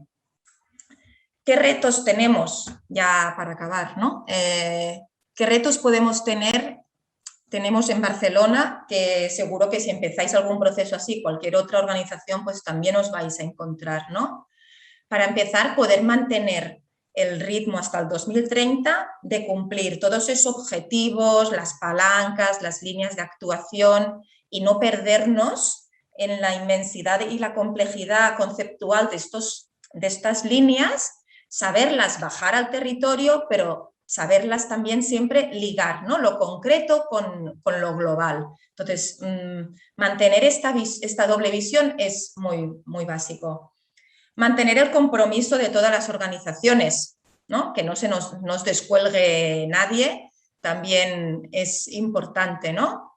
¿Qué retos tenemos? Ya para acabar, ¿no? ¿Qué retos podemos tener? Tenemos en Barcelona, que seguro que si empezáis algún proceso así, cualquier otra organización, pues también os vais a encontrar, ¿no? Para empezar, poder mantener el ritmo hasta el 2030 de cumplir todos esos objetivos, las palancas, las líneas de actuación y no perdernos en la inmensidad y la complejidad conceptual de estas líneas, saberlas bajar al territorio, pero saberlas también siempre ligar, ¿no?, lo concreto con lo global. Entonces, mantener esta doble visión es muy, muy básico. Mantener el compromiso de todas las organizaciones, ¿no?, que no se nos descuelgue nadie, también es importante, ¿no?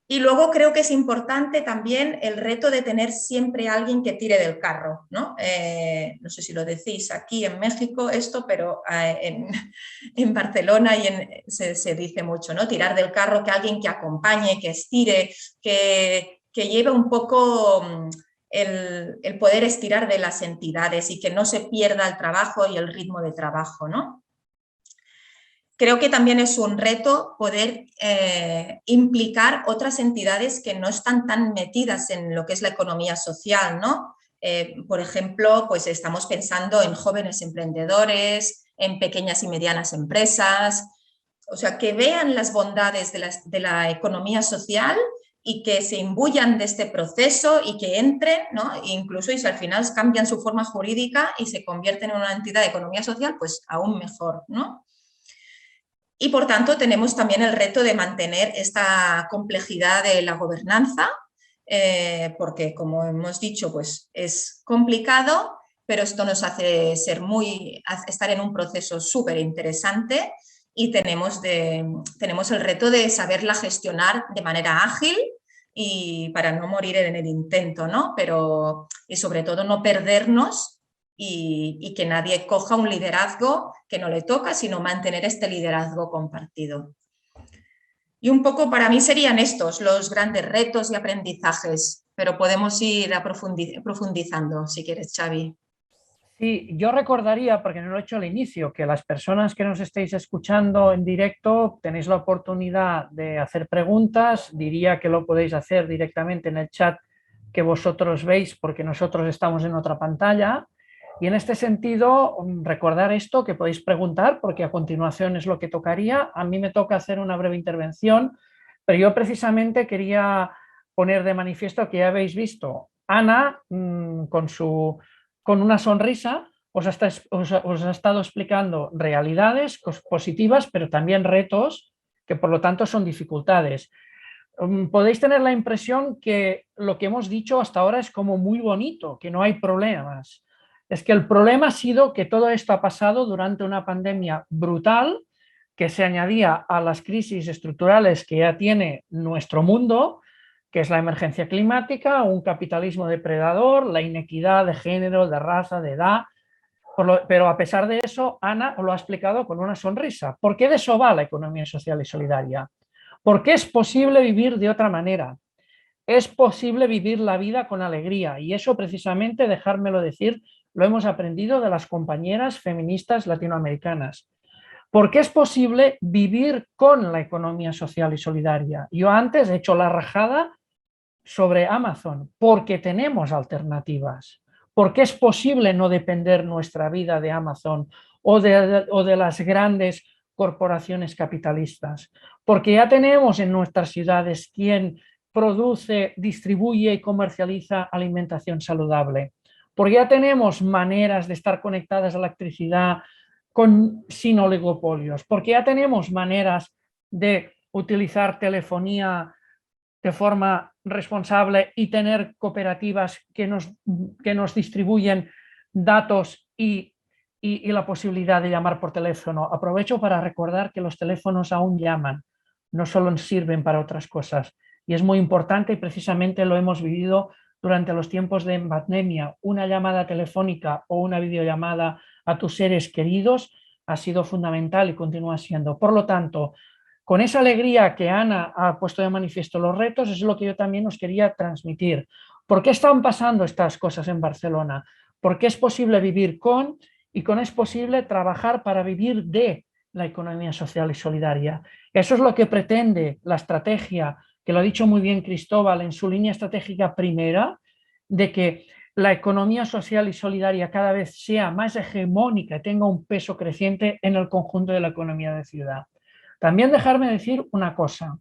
Y luego creo que es importante también el reto de tener siempre a alguien que tire del carro, ¿no? No sé si lo decís aquí en México esto, pero en Barcelona se dice mucho, ¿no? Tirar del carro, que alguien que acompañe, que estire, que lleve un poco el poder estirar de las entidades y que no se pierda el trabajo y el ritmo de trabajo, ¿no? Creo que también es un reto poder implicar otras entidades que no están tan metidas en lo que es la economía social, ¿no? Por ejemplo, pues estamos pensando en jóvenes emprendedores, en pequeñas y medianas empresas, o sea, que vean las bondades de la economía social y que se imbuyan de este proceso y que entren, ¿no? Incluso y si al final cambian su forma jurídica y se convierten en una entidad de economía social, pues aún mejor, ¿no? Y por tanto tenemos también el reto de mantener esta complejidad de la gobernanza, porque como hemos dicho, pues es complicado, pero esto nos hace estar en un proceso súper interesante y tenemos el reto de saberla gestionar de manera ágil y para no morir en el intento, ¿no? Y sobre todo no perdernos y que nadie coja un liderazgo que no le toca, sino mantener este liderazgo compartido. Y un poco para mí serían estos los grandes retos y aprendizajes, pero podemos ir profundizando si quieres, Xavi. Sí, yo recordaría, porque no lo he hecho al inicio, que las personas que nos estéis escuchando en directo tenéis la oportunidad de hacer preguntas. Diría que lo podéis hacer directamente en el chat que vosotros veis, porque nosotros estamos en otra pantalla. Y en este sentido, recordar esto, que podéis preguntar, porque a continuación es lo que tocaría. A mí me toca hacer una breve intervención, pero yo precisamente quería poner de manifiesto que ya habéis visto Ana con una sonrisa os ha estado explicando realidades positivas, pero también retos que por lo tanto son dificultades. Podéis tener la impresión que lo que hemos dicho hasta ahora es como muy bonito, que no hay problemas. Es que el problema ha sido que todo esto ha pasado durante una pandemia brutal que se añadía a las crisis estructurales que ya tiene nuestro mundo, que es la emergencia climática, un capitalismo depredador, la inequidad de género, de raza, de edad. Pero a pesar de eso, Ana lo ha explicado con una sonrisa. ¿Por qué de eso va la economía social y solidaria? Porque es posible vivir de otra manera. Es posible vivir la vida con alegría. Y eso precisamente, dejármelo decir, lo hemos aprendido de las compañeras feministas latinoamericanas. ¿Por qué es posible vivir con la economía social y solidaria? Yo antes he hecho la rajada sobre Amazon, porque tenemos alternativas, porque es posible no depender nuestra vida de Amazon o de las grandes corporaciones capitalistas, porque ya tenemos en nuestras ciudades quien produce, distribuye y comercializa alimentación saludable, porque ya tenemos maneras de estar conectadas a la electricidad sin oligopolios, porque ya tenemos maneras de utilizar telefonía de forma responsable y tener cooperativas que nos distribuyen datos y la posibilidad de llamar por teléfono. Aprovecho para recordar que los teléfonos aún llaman, no solo sirven para otras cosas. Y es muy importante y precisamente lo hemos vivido durante los tiempos de pandemia. Una llamada telefónica o una videollamada a tus seres queridos ha sido fundamental y continúa siendo. Por lo tanto, con esa alegría que Ana ha puesto de manifiesto los retos, es lo que yo también os quería transmitir. ¿Por qué están pasando estas cosas en Barcelona? Porque es posible vivir con y es posible trabajar para vivir de la economía social y solidaria. Eso es lo que pretende la estrategia, que lo ha dicho muy bien Cristóbal en su línea estratégica primera, de que la economía social y solidaria cada vez sea más hegemónica y tenga un peso creciente en el conjunto de la economía de ciudad. También dejarme decir una cosa,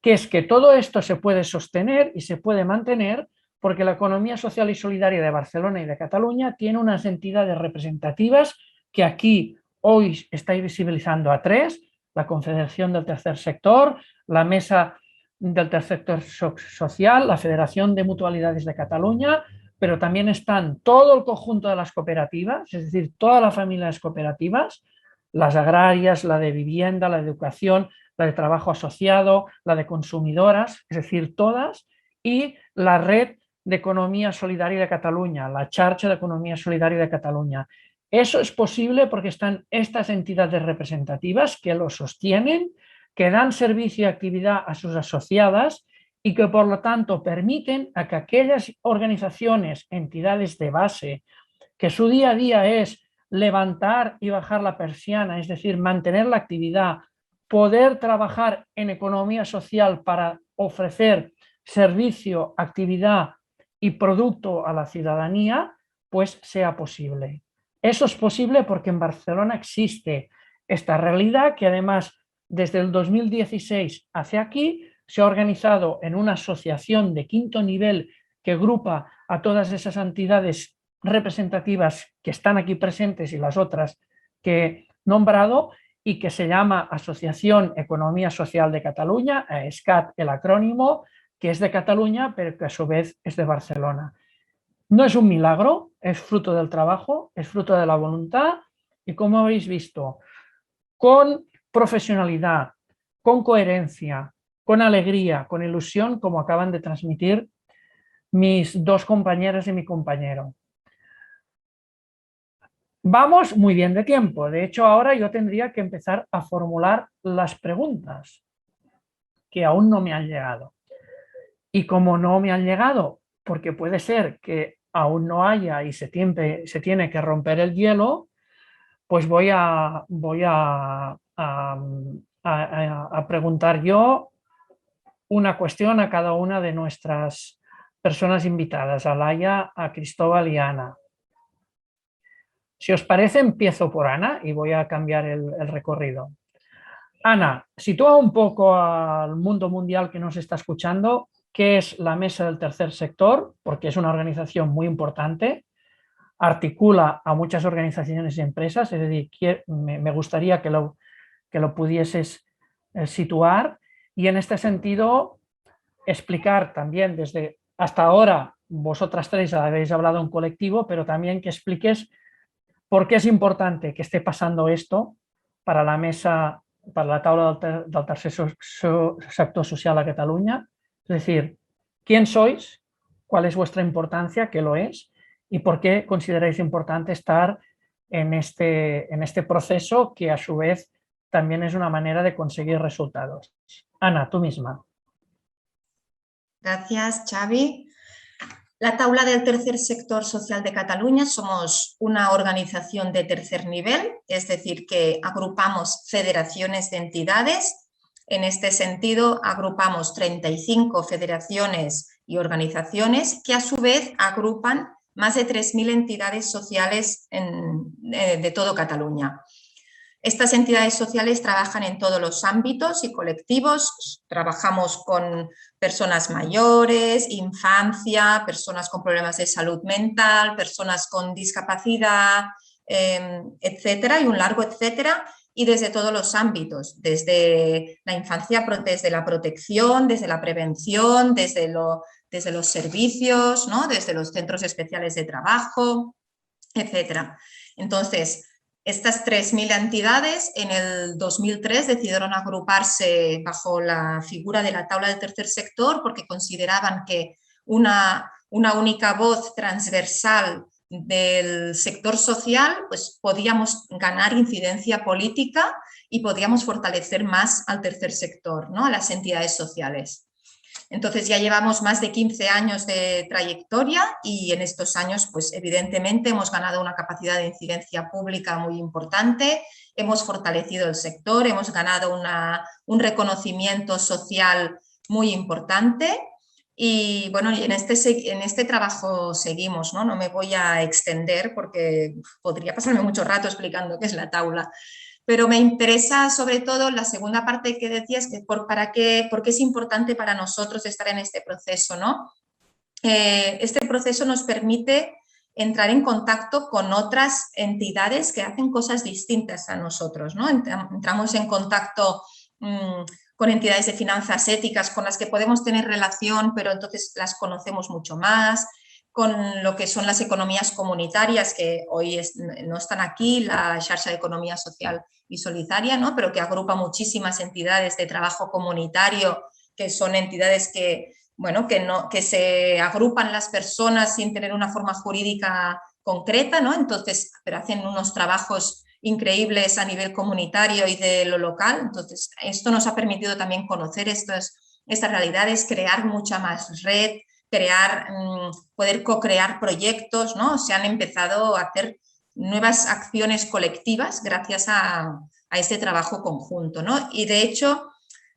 que es que todo esto se puede sostener y se puede mantener porque la economía social y solidaria de Barcelona y de Cataluña tiene unas entidades representativas que aquí hoy estáis visibilizando a tres: la Confederación del Tercer Sector, la Mesa del Tercer Sector Social, la Federación de Mutualidades de Cataluña, pero también están todo el conjunto de las cooperativas, es decir, toda la familia de las cooperativas, las agrarias, la de vivienda, la de educación, la de trabajo asociado, la de consumidoras, es decir, todas, y la red de economía solidaria de Cataluña, la Xarxa de Economía Solidaria de Cataluña. Eso es posible porque están estas entidades representativas que lo sostienen, que dan servicio y actividad a sus asociadas y que por lo tanto permiten a que aquellas organizaciones, entidades de base, que su día a día es levantar y bajar la persiana, es decir, mantener la actividad, poder trabajar en economía social para ofrecer servicio, actividad y producto a la ciudadanía, pues sea posible. Eso es posible porque en Barcelona existe esta realidad que además desde el 2016 hacia aquí se ha organizado en una asociación de quinto nivel que agrupa a todas esas entidades representativas que están aquí presentes y las otras que he nombrado y que se llama Asociación Economía Social de Cataluña, ESCAT el acrónimo, que es de Cataluña pero que a su vez es de Barcelona. No es un milagro, es fruto del trabajo, es fruto de la voluntad y, como habéis visto, con profesionalidad, con coherencia, con alegría, con ilusión, como acaban de transmitir mis dos compañeras y mi compañero. Vamos muy bien de tiempo. De hecho, ahora yo tendría que empezar a formular las preguntas que aún no me han llegado. Y como no me han llegado, porque puede ser que aún no haya y se tiene que romper el hielo, pues voy a preguntar yo una cuestión a cada una de nuestras personas invitadas, a Laia, a Cristóbal y a Ana. Si os parece, empiezo por Ana y voy a cambiar el recorrido. Ana, sitúa un poco al mundo mundial que nos está escuchando qué es la Mesa del Tercer Sector, porque es una organización muy importante, articula a muchas organizaciones y empresas, es decir, me gustaría que lo pudieses situar y en este sentido explicar también desde hasta ahora, vosotras tres habéis hablado en colectivo, pero también que expliques por qué es importante que esté pasando esto para la mesa, para la taula del tercer sector social a Cataluña, es decir, quién sois, cuál es vuestra importancia, qué lo es, y por qué consideráis importante estar en este proceso que a su vez también es una manera de conseguir resultados. Ana, tú misma. Gracias, Xavi. La Taula del Tercer Sector Social de Cataluña somos una organización de tercer nivel, es decir, que agrupamos federaciones de entidades. En este sentido, agrupamos 35 federaciones y organizaciones que a su vez agrupan más de 3.000 entidades sociales de todo Cataluña. Estas entidades sociales trabajan en todos los ámbitos y colectivos, trabajamos con personas mayores, infancia, personas con problemas de salud mental, personas con discapacidad, etcétera, y un largo etcétera, y desde todos los ámbitos, desde la infancia, desde la protección, desde la prevención, desde los servicios, ¿no? Desde los centros especiales de trabajo, etcétera. Entonces, estas 3.000 entidades en el 2003 decidieron agruparse bajo la figura de la Taula del Tercer Sector porque consideraban que una única voz transversal del sector social, pues podíamos ganar incidencia política y podíamos fortalecer más al tercer sector, ¿no? A las entidades sociales. Entonces ya llevamos más de 15 años de trayectoria y en estos años, pues evidentemente hemos ganado una capacidad de incidencia pública muy importante, hemos fortalecido el sector, hemos ganado un reconocimiento social muy importante y bueno, y en este trabajo seguimos, ¿no? No me voy a extender porque podría pasarme mucho rato explicando qué es la taula. Pero me interesa sobre todo la segunda parte que decías, que por qué es importante para nosotros estar en este proceso, ¿no? Este proceso nos permite entrar en contacto con otras entidades que hacen cosas distintas a nosotros, ¿no? Entramos en contacto con entidades de finanzas éticas con las que podemos tener relación, pero entonces las conocemos mucho más, con lo que son las economías comunitarias, que hoy no están aquí, la Xarxa de Economía Social y Solidaria, ¿no? Pero que agrupa muchísimas entidades de trabajo comunitario, que son entidades que, bueno, que se agrupan las personas sin tener una forma jurídica concreta, ¿no? Entonces, pero hacen unos trabajos increíbles a nivel comunitario y de lo local. Entonces, esto nos ha permitido también conocer estas realidades, crear mucha más red, poder co-crear proyectos, ¿no? Se han empezado a hacer nuevas acciones colectivas gracias a este trabajo conjunto, ¿no? Y de hecho,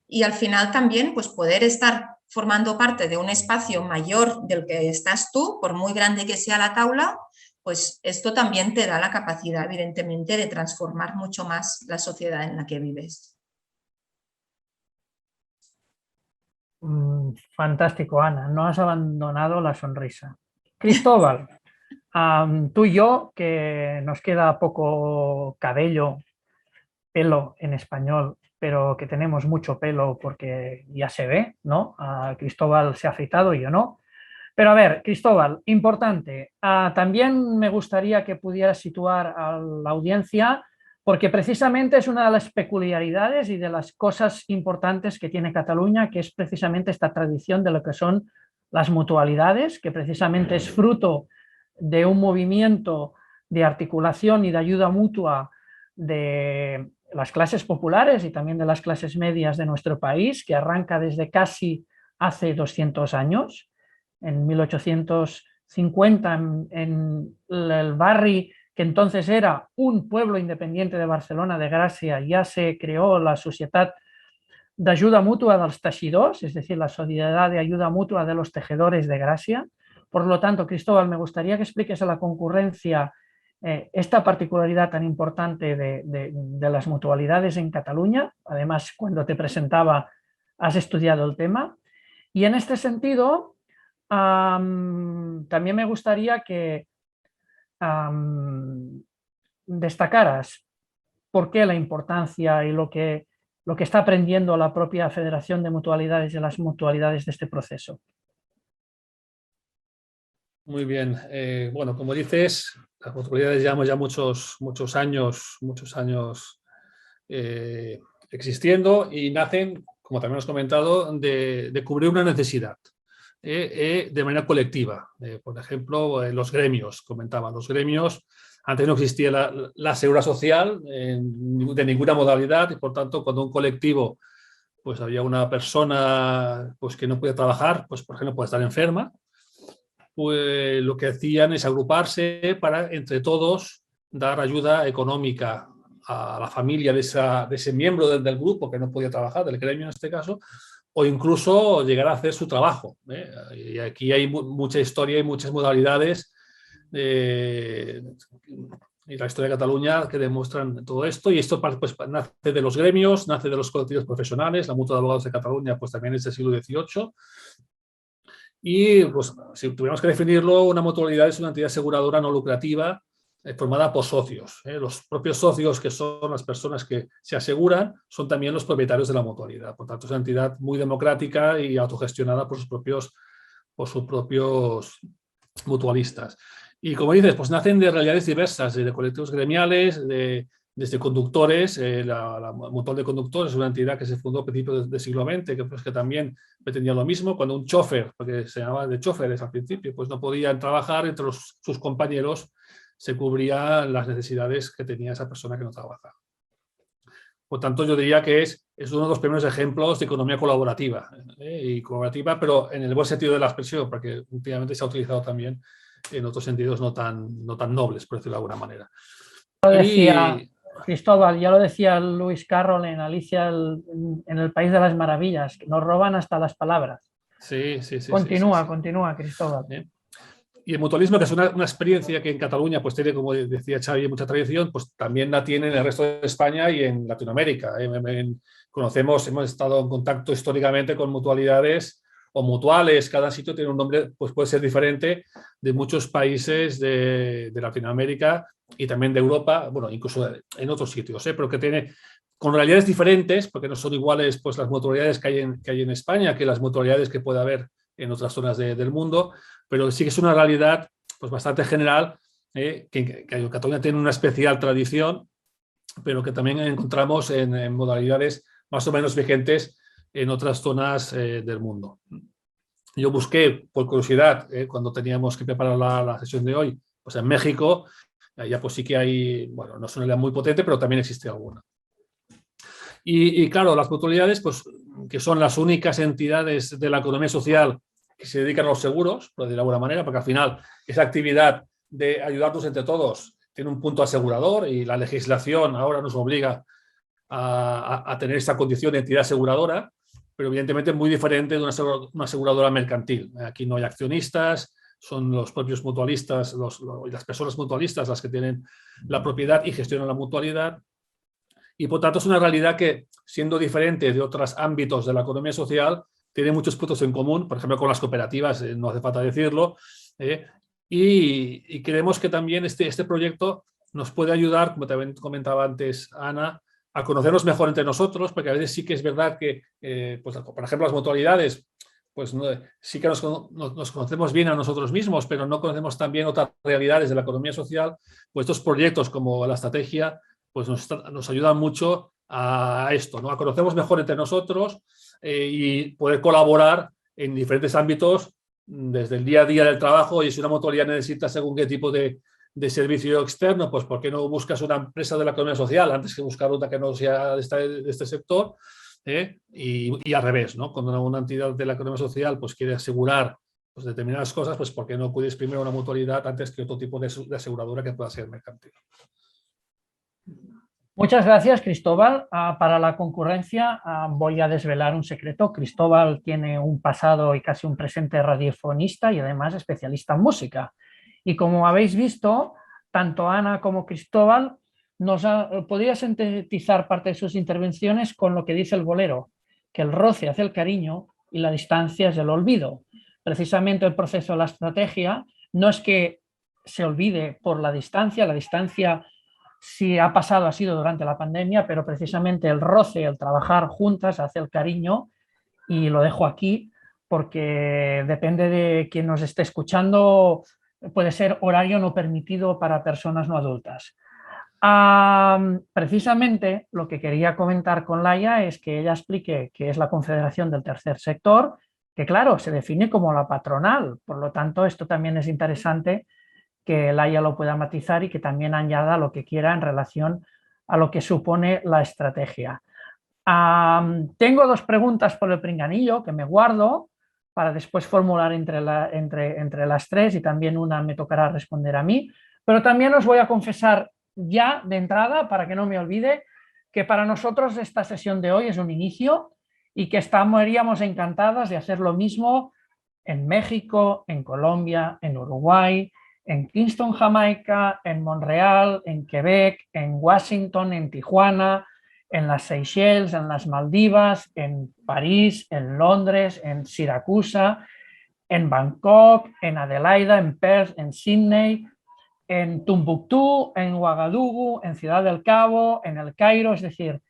y al final también, pues poder estar formando parte de un espacio mayor del que estás tú, por muy grande que sea la taula, pues esto también te da la capacidad, evidentemente, de transformar mucho más la sociedad en la que vives. Fantástico, Ana, no has abandonado la sonrisa. Cristóbal, tú y yo, que nos queda poco cabello, pelo en español, pero que tenemos mucho pelo porque ya se ve, ¿no? Cristóbal se ha afeitado y yo no. Pero a ver, Cristóbal, importante, también me gustaría que pudieras situar a la audiencia, porque precisamente es una de las peculiaridades y de las cosas importantes que tiene Cataluña, que es precisamente esta tradición de lo que son las mutualidades, que precisamente es fruto de un movimiento de articulación y de ayuda mutua de las clases populares y también de las clases medias de nuestro país, que arranca desde casi hace 200 años, en 1850, en el barri que entonces era un pueblo independiente de Barcelona, de Gràcia, ya se creó la Societat d'Ajuda Mútua dels Teixidors, es decir, la Sociedad de Ayuda Mutua de los Tejedores de Gràcia. Por lo tanto, Cristóbal, me gustaría que expliques a la concurrencia esta particularidad tan importante de las mutualidades en Cataluña. Además, cuando te presentaba, has estudiado el tema. Y en este sentido, también me gustaría que destacaras por qué la importancia y lo que está aprendiendo la propia Federación de Mutualidades y las mutualidades de este proceso. Muy bien. Bueno, como dices, las mutualidades llevamos ya muchos años existiendo y nacen, como también has comentado, de cubrir una necesidad de manera colectiva. Por ejemplo, los gremios, comentaban, los gremios, antes no existía la seguridad social de ninguna modalidad y por tanto cuando un colectivo, pues había una persona pues, que no podía trabajar, pues por ejemplo puede estar enferma, pues lo que hacían es agruparse para entre todos dar ayuda económica a la familia de ese miembro del grupo que no podía trabajar, del gremio en este caso, o incluso llegar a hacer su trabajo. Y aquí hay mucha historia y muchas modalidades y la historia de Cataluña que demuestran todo esto, y esto pues, nace de los gremios, nace de los colectivos profesionales. La Mutua de Abogados de Cataluña pues, también es del siglo XVIII. Y pues, si tuviéramos que definirlo, una mutualidad es una entidad aseguradora no lucrativa formada por socios. Los propios socios, que son las personas que se aseguran, son también los propietarios de la mutualidad. Por tanto, es una entidad muy democrática y autogestionada por sus propios mutualistas. Y como dices, pues nacen de realidades diversas, de colectivos gremiales, desde conductores. La Mutual de Conductores es una entidad que se fundó a principios del siglo XX, que también pretendía lo mismo. Cuando un chofer, porque se llamaba de choferes al principio, pues no podían trabajar, entre sus compañeros se cubrían las necesidades que tenía esa persona que no trabajaba. Por tanto, yo diría que es uno de los primeros ejemplos de economía colaborativa, pero en el buen sentido de la expresión, porque últimamente se ha utilizado también en otros sentidos no tan nobles, por decirlo de alguna manera. Cristóbal, ya lo decía Lewis Carroll en Alicia en el País de las Maravillas, que nos roban hasta las palabras. Sí. Continúa, Cristóbal. Y el mutualismo, que es una experiencia que en Cataluña pues tiene, como decía Xavi, mucha tradición, pues también la tiene en el resto de España y en Latinoamérica. Hemos estado en contacto históricamente con mutualidades o mutuales. Cada sitio tiene un nombre, pues puede ser diferente, de muchos países de Latinoamérica y también de Europa, bueno, incluso en otros sitios, pero que tiene con realidades diferentes, porque no son iguales pues las mutualidades que hay en España que las mutualidades que puede haber en otras zonas del mundo, pero sí que es una realidad pues bastante general, que Cataluña tiene una especial tradición, pero que también encontramos en modalidades más o menos vigentes en otras zonas del mundo. Yo busqué, por curiosidad, cuando teníamos que preparar la sesión de hoy, pues en México, ya pues sí que hay, bueno, no es una realidad muy potente, pero también existe alguna. Y claro, las mutualidades, pues que son las únicas entidades de la economía social que se dedican a los seguros, por decirlo de alguna manera, porque al final esa actividad de ayudarnos entre todos tiene un punto asegurador y la legislación ahora nos obliga a tener esta condición de entidad aseguradora, pero evidentemente es muy diferente de una aseguradora mercantil. Aquí no hay accionistas, son los propios mutualistas, las personas mutualistas las que tienen la propiedad y gestionan la mutualidad. Y por tanto es una realidad que, siendo diferente de otros ámbitos de la economía social, tiene muchos puntos en común, por ejemplo con las cooperativas, no hace falta decirlo, y creemos que también este proyecto nos puede ayudar, como también comentaba antes Ana, a conocernos mejor entre nosotros, porque a veces sí que es verdad que, pues, por ejemplo, las mutualidades, pues sí que nos conocemos bien a nosotros mismos, pero no conocemos también otras realidades de la economía social. Pues estos proyectos como la estrategia pues nos ayudan mucho a esto, ¿no? A conocernos mejor entre nosotros y poder colaborar en diferentes ámbitos desde el día a día del trabajo. Y si una mutualidad necesita según qué tipo de servicio externo, pues ¿por qué no buscas una empresa de la economía social antes que buscar una que no sea de este sector? Y al revés, ¿no? Cuando una entidad de la economía social pues quiere asegurar pues, determinadas cosas, pues ¿por qué no acudes primero a una mutualidad antes que otro tipo de aseguradora que pueda ser mercantil? Muchas gracias, Cristóbal. Para la concurrencia voy a desvelar un secreto. Cristóbal tiene un pasado y casi un presente radiofonista y además especialista en música. Y como habéis visto, tanto Ana como Cristóbal podría sintetizar parte de sus intervenciones con lo que dice el bolero, que el roce hace el cariño y la distancia es el olvido. Precisamente el proceso de la estrategia no es que se olvide por la distancia si ha pasado ha sido durante la pandemia, pero precisamente el roce, el trabajar juntas hace el cariño, y lo dejo aquí porque depende de quien nos esté escuchando, puede ser horario no permitido para personas no adultas. Precisamente lo que quería comentar con Laia es que ella explique qué es la Confederación del Tercer Sector, que claro, se define como la patronal, por lo tanto esto también es interesante que Laia lo pueda matizar y que también añada lo que quiera en relación a lo que supone la estrategia. Tengo dos preguntas por el pinganillo que me guardo para después formular entre las tres, y también una me tocará responder a mí, pero también os voy a confesar ya de entrada, para que no me olvide, que para nosotros esta sesión de hoy es un inicio y que estaríamos encantadas de hacer lo mismo en México, en Colombia, en Uruguay, en Kingston, Jamaica, en Montreal, en Quebec, en Washington, en Tijuana, en las Seychelles, en las Maldivas, en París, en Londres, en Siracusa, en Bangkok, en Adelaida, en Perth, en Sydney, en Tombuctú, en Ouagadougou, en Ciudad del Cabo, en El Cairo. Es decir,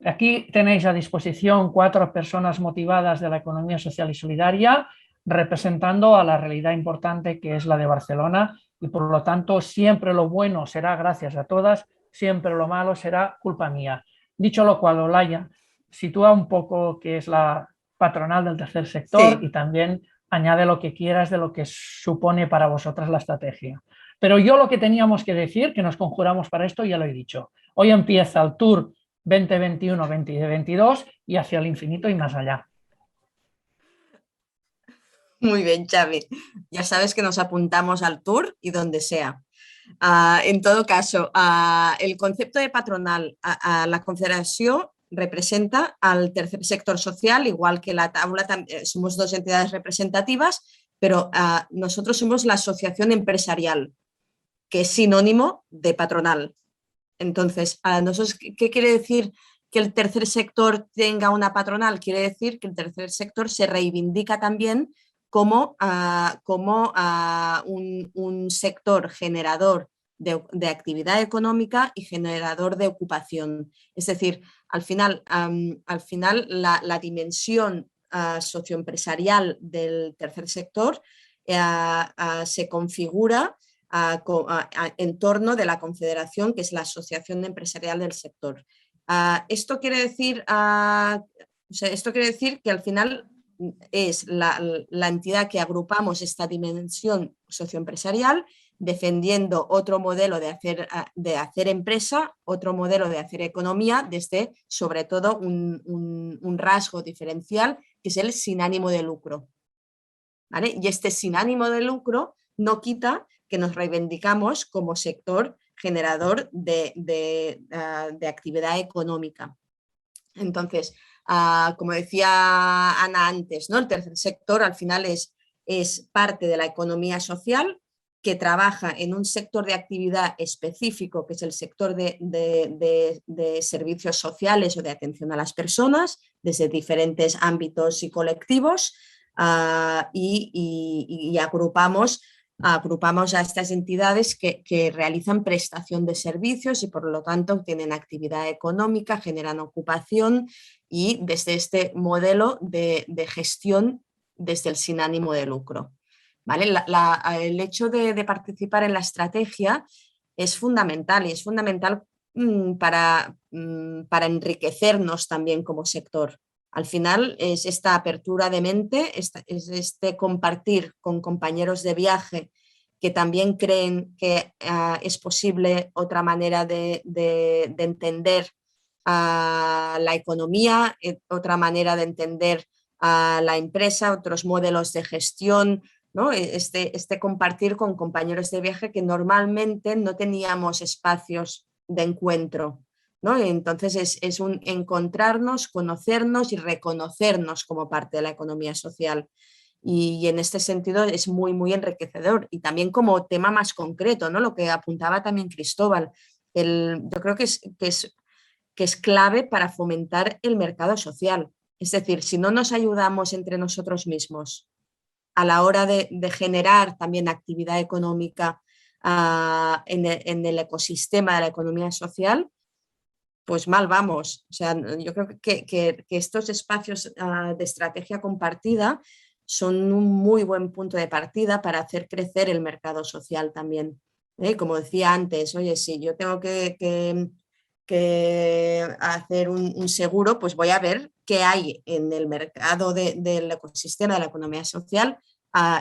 aquí tenéis a disposición 4 personas motivadas de la economía social y solidaria, representando a la realidad importante que es la de Barcelona, y por lo tanto siempre lo bueno será gracias a todas, siempre lo malo será culpa mía. Dicho lo cual, Olaya, sitúa un poco qué es la patronal del tercer sector, sí, y también añade lo que quieras de lo que supone para vosotras la estrategia. Pero yo lo que teníamos que decir, que nos conjuramos para esto, ya lo he dicho. Hoy empieza el Tour 2021-2022 y hacia el infinito y más allá. Muy bien, Xavi. Ya sabes que nos apuntamos al tour y donde sea. En todo caso, el concepto de patronal a la Confederación representa al tercer sector social, igual que la taula, somos 2 entidades representativas, pero nosotros somos la asociación empresarial, que es sinónimo de patronal. Entonces, nosotros, ¿qué quiere decir que el tercer sector tenga una patronal? Quiere decir que el tercer sector se reivindica también como un sector generador de actividad económica y generador de ocupación. Es decir, al final la dimensión socioempresarial del tercer sector se configura en torno de la Confederación, que es la Asociación Empresarial del Sector. Esto quiere decir que al final es la entidad que agrupamos esta dimensión socioempresarial defendiendo otro modelo de hacer empresa, otro modelo de hacer economía desde, sobre todo, un rasgo diferencial que es el sin ánimo de lucro. ¿Vale? Y este sin ánimo de lucro no quita que nos reivindicamos como sector generador de actividad económica. Entonces, como decía Ana antes, ¿no? El tercer sector al final es parte de la economía social que trabaja en un sector de actividad específico, que es el sector de servicios sociales o de atención a las personas, desde diferentes ámbitos y colectivos, y agrupamos a estas entidades que realizan prestación de servicios y por lo tanto tienen actividad económica, generan ocupación y desde este modelo de gestión desde el sin ánimo de lucro. ¿Vale? El hecho de participar en la estrategia es fundamental y es fundamental para enriquecernos también como sector. Al final es esta apertura de mente, es este compartir con compañeros de viaje que también creen que es posible otra manera de entender la economía, otra manera de entender la empresa, otros modelos de gestión, ¿no? Este compartir con compañeros de viaje que normalmente no teníamos espacios de encuentro, ¿no? Entonces es un encontrarnos, conocernos y reconocernos como parte de la economía social. Y en este sentido es muy, muy enriquecedor. Y también como tema más concreto, ¿no? Lo que apuntaba también Cristóbal, yo creo que es clave para fomentar el mercado social. Es decir, si no nos ayudamos entre nosotros mismos a la hora de generar también actividad económica en el ecosistema de la economía social, pues mal vamos. O sea, yo creo que estos espacios de estrategia compartida son un muy buen punto de partida para hacer crecer el mercado social también. Como decía antes, oye, si yo tengo que hacer un seguro, pues voy a ver qué hay en el mercado del ecosistema de la economía social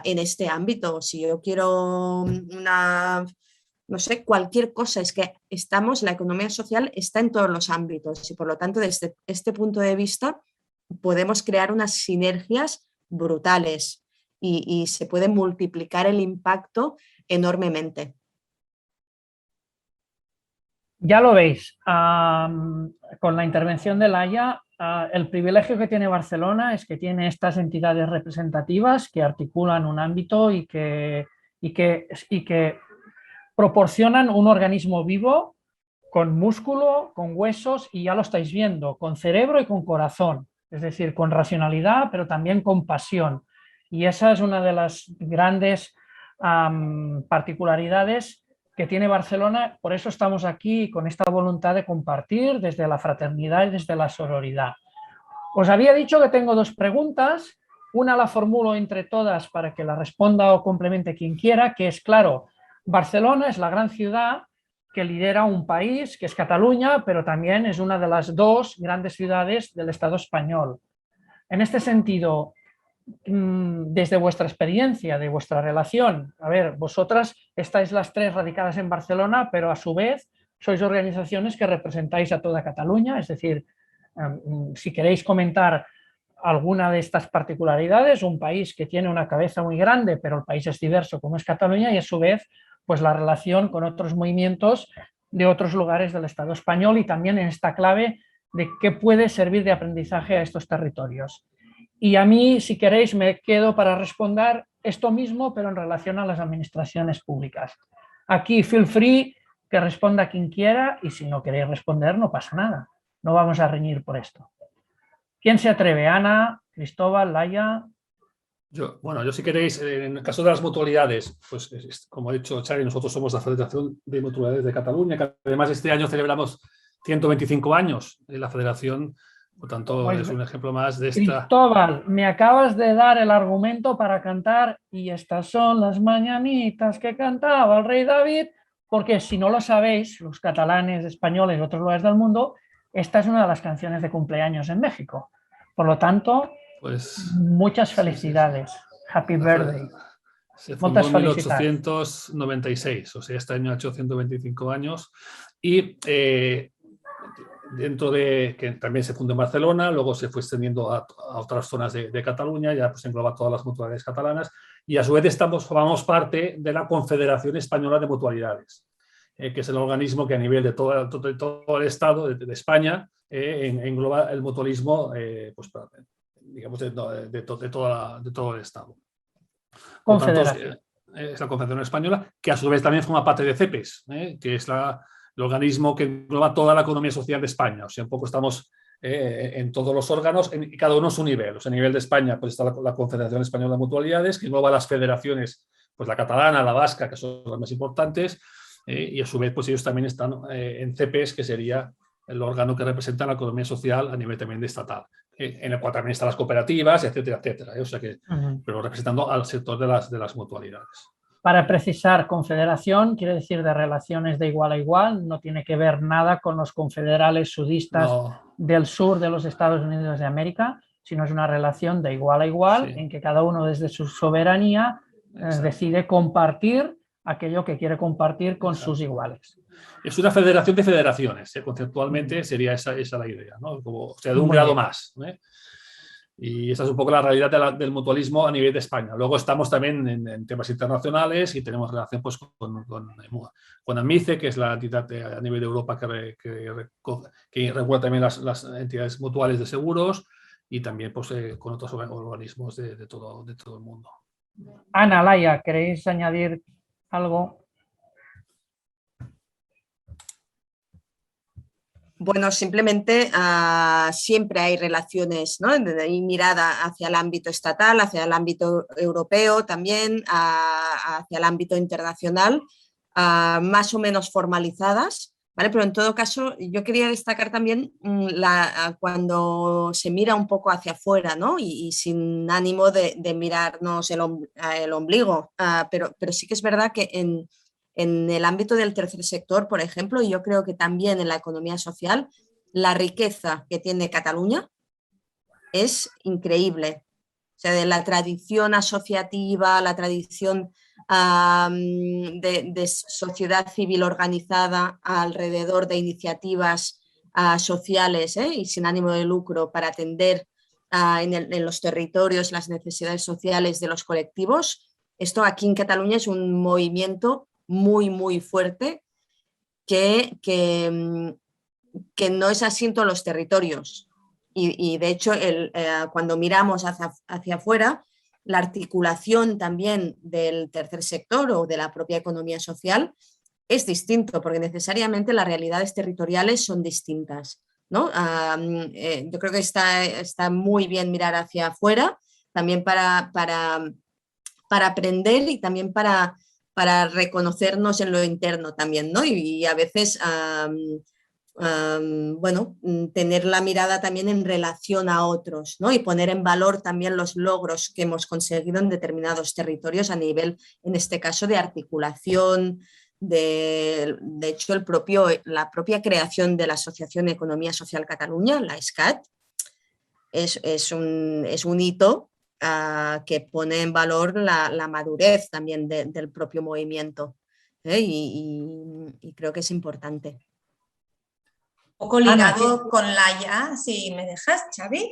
en este ámbito. Si yo quiero no sé, cualquier cosa, es que la economía social está en todos los ámbitos y por lo tanto desde este punto de vista podemos crear unas sinergias brutales y se puede multiplicar el impacto enormemente. Ya lo veis, con la intervención de Laia, el privilegio que tiene Barcelona es que tiene estas entidades representativas que articulan un ámbito y que proporcionan un organismo vivo con músculo, con huesos y ya lo estáis viendo, con cerebro y con corazón, es decir, con racionalidad pero también con pasión. Y esa es una de las grandes particularidades que tiene Barcelona, por eso estamos aquí con esta voluntad de compartir desde la fraternidad y desde la sororidad. Os había dicho que tengo dos preguntas, una la formulo entre todas para que la responda o complemente quien quiera, que es claro, Barcelona es la gran ciudad que lidera un país, que es Cataluña, pero también es una de las dos grandes ciudades del Estado español. En este sentido, desde vuestra experiencia, de vuestra relación, a ver, vosotras estáis las tres radicadas en Barcelona, pero a su vez sois organizaciones que representáis a toda Cataluña, es decir, si queréis comentar alguna de estas particularidades, un país que tiene una cabeza muy grande, pero el país es diverso como es Cataluña y a su vez pues la relación con otros movimientos de otros lugares del Estado español y también en esta clave de qué puede servir de aprendizaje a estos territorios. Y a mí, si queréis, me quedo para responder esto mismo, pero en relación a las administraciones públicas. Aquí, feel free, que responda quien quiera y si no queréis responder, no pasa nada. No vamos a reñir por esto. ¿Quién se atreve? Ana, Cristóbal, Laia. Yo, si queréis, en el caso de las mutualidades, pues como ha dicho Xavi, nosotros somos la Federación de Mutualidades de Cataluña, que además este año celebramos 125 años de la Federación, por tanto pues, es un ejemplo más de esta... Cristóbal, me acabas de dar el argumento para cantar y estas son las mañanitas que cantaba el rey David, porque si no lo sabéis, los catalanes, españoles y otros lugares del mundo, esta es una de las canciones de cumpleaños en México. Por lo tanto, pues, muchas felicidades. Sí. Happy birthday. Se fundó Moltes en felicitats. 1896, o sea, este año ha hecho 125 años. Y dentro de que también se fundó en Barcelona, luego se fue extendiendo a otras zonas de Cataluña, ya pues engloba todas las mutualidades catalanas, y a su vez formamos parte de la Confederación Española de Mutualidades, que es el organismo que a nivel de todo el Estado de España engloba el mutualismo, pues, digamos, de todo el Estado. Por tanto, es la Confederación Española, que a su vez también forma parte de CEPES, que es el organismo que engloba toda la economía social de España. O sea, un poco estamos en todos los órganos, y cada uno a su nivel. O sea, a nivel de España pues está la Confederación Española de Mutualidades, que engloba las federaciones, pues la catalana, la vasca, que son las más importantes, y a su vez pues ellos también están en CEPES, que sería el órgano que representa la economía social a nivel también de estatal, en el cual también están las cooperativas, etcétera, etcétera. O sea que, pero representando al sector de las mutualidades. Para precisar, confederación quiere decir de relaciones de igual a igual, no tiene que ver nada con los confederales sudistas del sur de los Estados Unidos de América, sino es una relación de igual a igual, en que cada uno desde su soberanía decide compartir aquello que quiere compartir con sus iguales. Es una federación de federaciones, conceptualmente sería esa la idea, ¿no? O sea, de un grado más. Y esa es un poco la realidad del mutualismo a nivel de España. Luego estamos también en temas internacionales y tenemos relación pues, con AMICE, que es la entidad a nivel de Europa que regula también las entidades mutuales de seguros, y también pues, con otros organismos de todo el mundo. Ana, Laia, ¿queréis añadir algo? Bueno, simplemente siempre hay relaciones, ¿no? Hay mirada hacia el ámbito estatal, hacia el ámbito europeo también, hacia el ámbito internacional, más o menos formalizadas, ¿vale? Pero en todo caso, yo quería destacar también cuando se mira un poco hacia afuera, ¿no? Y sin ánimo de mirarnos el ombligo, pero sí que es verdad que en el ámbito del tercer sector, por ejemplo, y yo creo que también en la economía social, la riqueza que tiene Cataluña es increíble. O sea, de la tradición asociativa, la tradición de sociedad civil organizada alrededor de iniciativas sociales y sin ánimo de lucro para atender en los territorios las necesidades sociales de los colectivos. Esto aquí en Cataluña es un movimiento muy, muy fuerte que no es así en todos los territorios. Y de hecho, cuando miramos hacia afuera, la articulación también del tercer sector o de la propia economía social es distinto, porque necesariamente las realidades territoriales son distintas, ¿no? Yo creo que está muy bien mirar hacia afuera, también para aprender y también para reconocernos en lo interno también, ¿no? Y a veces, bueno, tener la mirada también en relación a otros, ¿no? Y poner en valor también los logros que hemos conseguido en determinados territorios a nivel, en este caso, de articulación, de hecho, la propia creación de la Asociación Economía Social Cataluña, la ESCAT, es un hito que pone en valor la madurez también del propio movimiento, y creo que es importante. Un poco ligado con Laia, si me dejas, Xavi.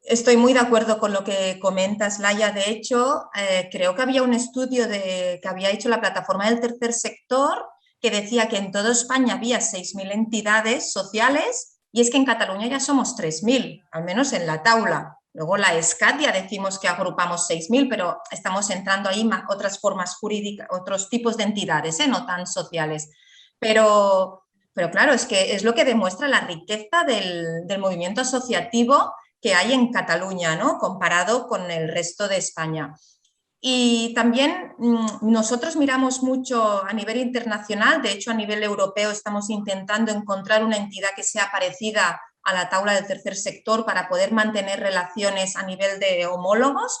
Estoy muy de acuerdo con lo que comentas, Laia. De hecho, creo que había un estudio que había hecho la plataforma del tercer sector que decía que en toda España había 6.000 entidades sociales, y es que en Cataluña ya somos 3.000, al menos en la taula. Luego la ESCAT ya decimos que agrupamos 6.000, pero estamos entrando ahí otras formas jurídicas, otros tipos de entidades, no tan sociales. Pero claro, es lo que demuestra la riqueza del movimiento asociativo que hay en Cataluña, ¿no? Comparado con el resto de España. Y también nosotros miramos mucho a nivel internacional, de hecho a nivel europeo estamos intentando encontrar una entidad que sea parecida a la tabla del tercer sector para poder mantener relaciones a nivel de homólogos,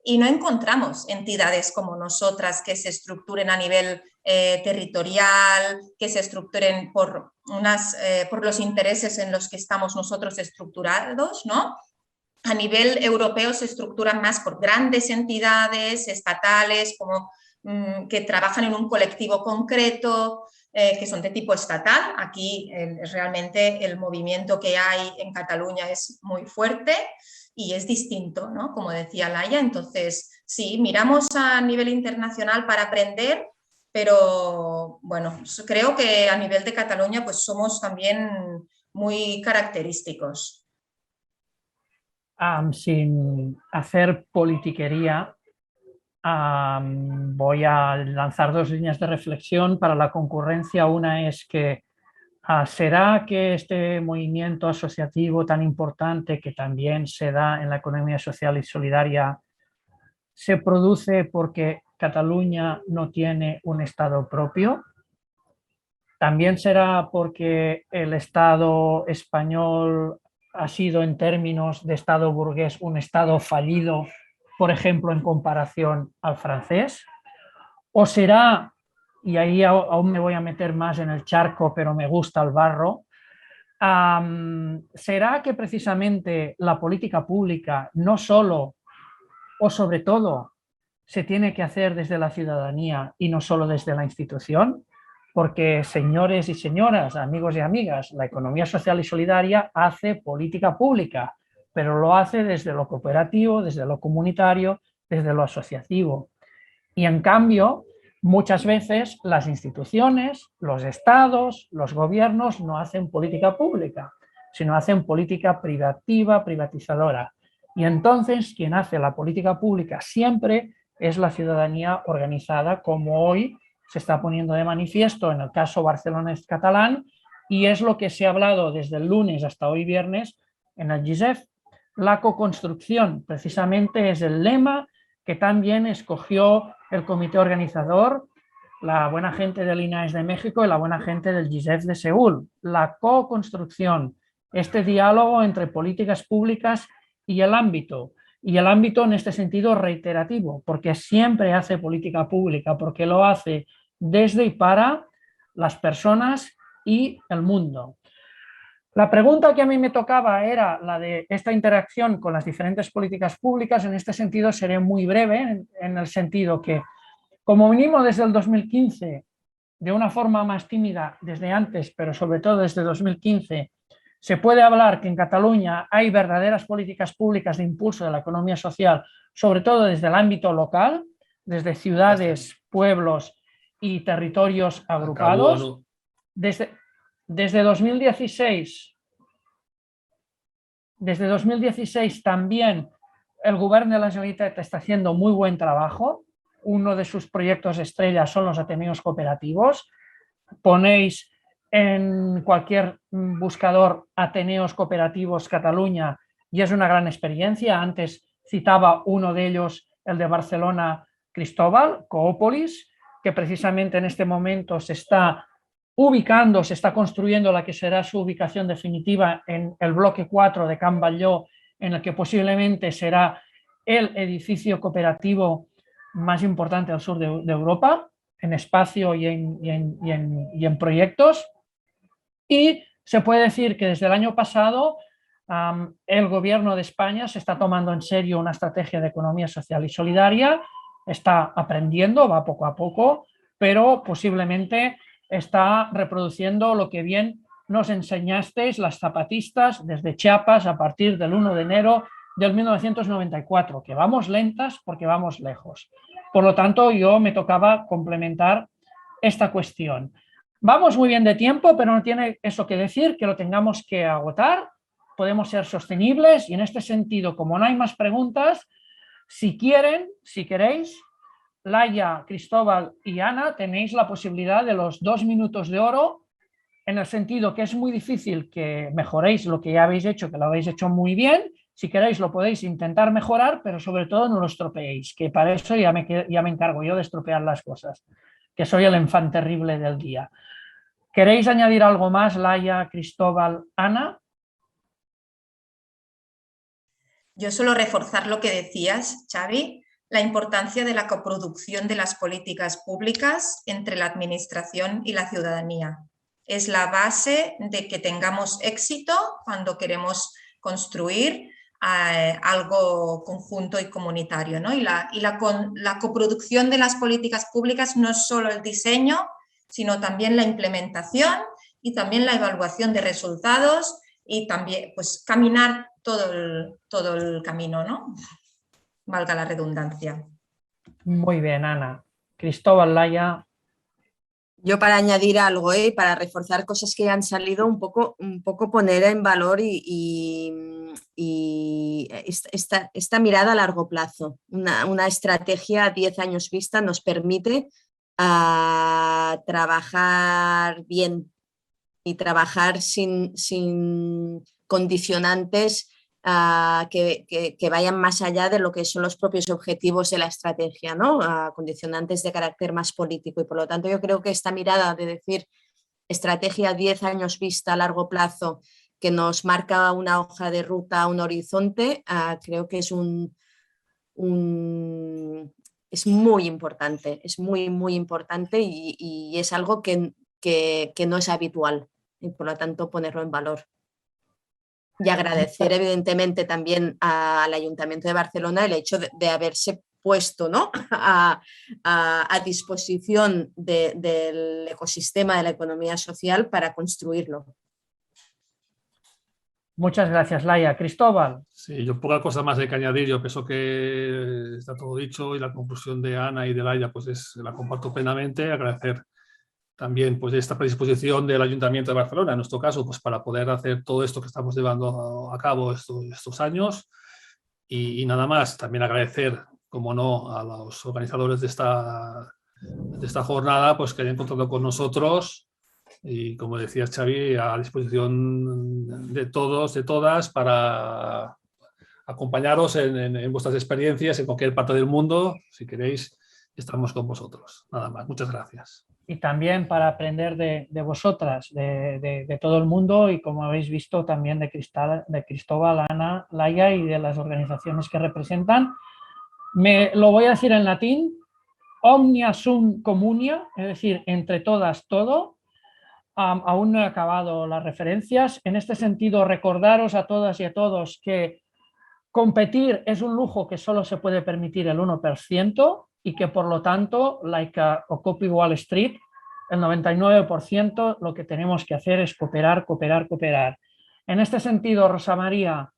y no encontramos entidades como nosotras que se estructuren a nivel territorial, que se estructuren por los intereses en los que estamos nosotros estructurados, ¿no? a nivel europeo se estructuran más por grandes entidades estatales como, que trabajan en un colectivo concreto, que son de tipo estatal. Aquí realmente el movimiento que hay en Cataluña es muy fuerte y es distinto, ¿no? Como decía Laia. Entonces, sí, miramos a nivel internacional para aprender, pero bueno, creo que a nivel de Cataluña pues somos también muy característicos. Sin hacer politiquería, voy a lanzar dos líneas de reflexión para la concurrencia. Una es que ¿será que este movimiento asociativo tan importante que también se da en la economía social y solidaria se produce porque Cataluña no tiene un Estado propio? ¿También será porque el Estado español ha sido, en términos de Estado burgués, un Estado fallido, por ejemplo, en comparación al francés? ¿O será, y ahí aún me voy a meter más en el charco, pero me gusta el barro, será que precisamente la política pública no solo o sobre todo se tiene que hacer desde la ciudadanía y no solo desde la institución? Porque, señores y señoras, amigos y amigas, la economía social y solidaria hace política pública, pero lo hace desde lo cooperativo, desde lo comunitario, desde lo asociativo. Y en cambio, muchas veces las instituciones, los estados, los gobiernos no hacen política pública, sino hacen política privativa, privatizadora. Y entonces quien hace la política pública siempre es la ciudadanía organizada, como hoy se está poniendo de manifiesto en el caso barcelonés catalán, y es lo que se ha hablado desde el lunes hasta hoy viernes en el GISEF. La coconstrucción precisamente es el lema que también escogió el comité organizador, la buena gente del INAES de México y la buena gente del GISEF de Seúl. La co-construcción, este diálogo entre políticas públicas y el ámbito en este sentido reiterativo, porque siempre hace política pública, porque lo hace desde y para las personas y el mundo. La pregunta que a mí me tocaba era la de esta interacción con las diferentes políticas públicas. En este sentido seré muy breve, en el sentido que, como venimos desde el 2015, de una forma más tímida desde antes, pero sobre todo desde 2015, se puede hablar que en Cataluña hay verdaderas políticas públicas de impulso de la economía social, sobre todo desde el ámbito local, desde ciudades, pueblos y territorios agrupados. Desde 2016 también el Gobierno de la Generalitat está haciendo muy buen trabajo. Uno de sus proyectos estrella son los Ateneos cooperativos. Ponéis en cualquier buscador Ateneos cooperativos Cataluña y es una gran experiencia. Antes citaba uno de ellos, el de Barcelona, Cristóbal, Coópolis, que precisamente en este momento se está ubicando, se está construyendo la que será su ubicación definitiva en el bloque 4 de Can Batlló, en el que posiblemente será el edificio cooperativo más importante al sur de Europa, en espacio y en proyectos. Y se puede decir que desde el año pasado el Gobierno de España se está tomando en serio una estrategia de economía social y solidaria, está aprendiendo, va poco a poco, pero posiblemente está reproduciendo lo que bien nos enseñasteis las zapatistas desde Chiapas a partir del 1 de enero del 1994, que vamos lentas porque vamos lejos. Por lo tanto, yo me tocaba complementar esta cuestión. Vamos muy bien de tiempo, pero no tiene eso que decir que lo tengamos que agotar. Podemos ser sostenibles y en este sentido, como no hay más preguntas, si queréis, Laia, Cristóbal y Ana, tenéis la posibilidad de los 2 minutos de oro, en el sentido que es muy difícil que mejoréis lo que ya habéis hecho, que lo habéis hecho muy bien. Si queréis lo podéis intentar mejorar, pero sobre todo no lo estropeéis, que para eso ya me encargo yo de estropear las cosas, que soy el enfant terrible del día. ¿Queréis añadir algo más, Laia, Cristóbal, Ana? Yo solo reforzar lo que decías, Xavi, la importancia de la coproducción de las políticas públicas entre la administración y la ciudadanía. Es la base de que tengamos éxito cuando queremos construir algo conjunto y comunitario, ¿no? Y la coproducción de las políticas públicas no es solo el diseño, sino también la implementación y también la evaluación de resultados y también pues, caminar todo el camino, ¿no? Valga la redundancia. Muy bien, Ana. Cristóbal, Laia. Yo para añadir algo, para reforzar cosas que ya han salido, un poco poner en valor y esta mirada a largo plazo. Una estrategia a 10 años vista nos permite trabajar bien y trabajar sin condicionantes que vayan más allá de lo que son los propios objetivos de la estrategia, ¿no? Condicionantes de carácter más político. Y por lo tanto yo creo que esta mirada de decir estrategia 10 años vista a largo plazo que nos marca una hoja de ruta, un horizonte, creo que es es muy importante, es muy importante y es algo que no es habitual y por lo tanto ponerlo en valor. Y agradecer evidentemente también al Ayuntamiento de Barcelona el hecho de haberse puesto, ¿no? a disposición del ecosistema de la economía social para construirlo. Muchas gracias, Laia. Cristóbal. Sí, yo poca cosa más hay que añadir. Yo pienso que está todo dicho y la conclusión de Ana y de Laia pues la comparto plenamente. Agradecer también pues esta predisposición del Ayuntamiento de Barcelona, en nuestro caso, pues para poder hacer todo esto que estamos llevando a cabo estos años. Y nada más, también agradecer, como no, a los organizadores de esta jornada, pues que hayan contado con nosotros y, como decía Xavi, a disposición de todos, de todas, para acompañaros en vuestras experiencias en cualquier parte del mundo. Si queréis, estamos con vosotros. Nada más, muchas gracias. Y también para aprender de vosotras, de todo el mundo y, como habéis visto, también de Cristóbal, Ana, Laia y de las organizaciones que representan. Lo voy a decir en latín: omnia sum communia, es decir, entre todas todo. Aún no he acabado las referencias. En este sentido, recordaros a todas y a todos que competir es un lujo que solo se puede permitir el 1%. Y que, por lo tanto, like Occupy Wall Street, el 99% lo que tenemos que hacer es cooperar. En este sentido, Rosa María,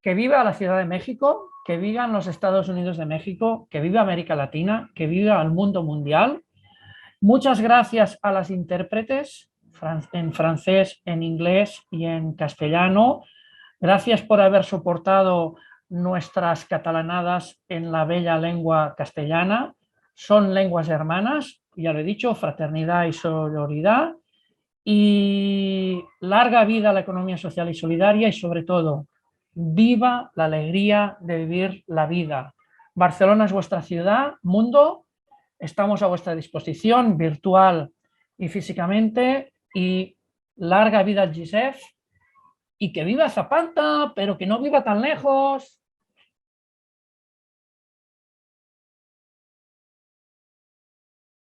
que viva la Ciudad de México, que vivan los Estados Unidos de México, que viva América Latina, que viva el mundo mundial. Muchas gracias a las intérpretes en francés, en inglés y en castellano. Gracias por haber soportado nuestras catalanadas en la bella lengua castellana. Son lenguas hermanas, ya lo he dicho, fraternidad y solidaridad. Y larga vida a la economía social y solidaria y, sobre todo, viva la alegría de vivir la vida. Barcelona es vuestra ciudad, mundo. Estamos a vuestra disposición, virtual y físicamente. Y larga vida al GISEF. Y que viva Zapata, pero que no viva tan lejos.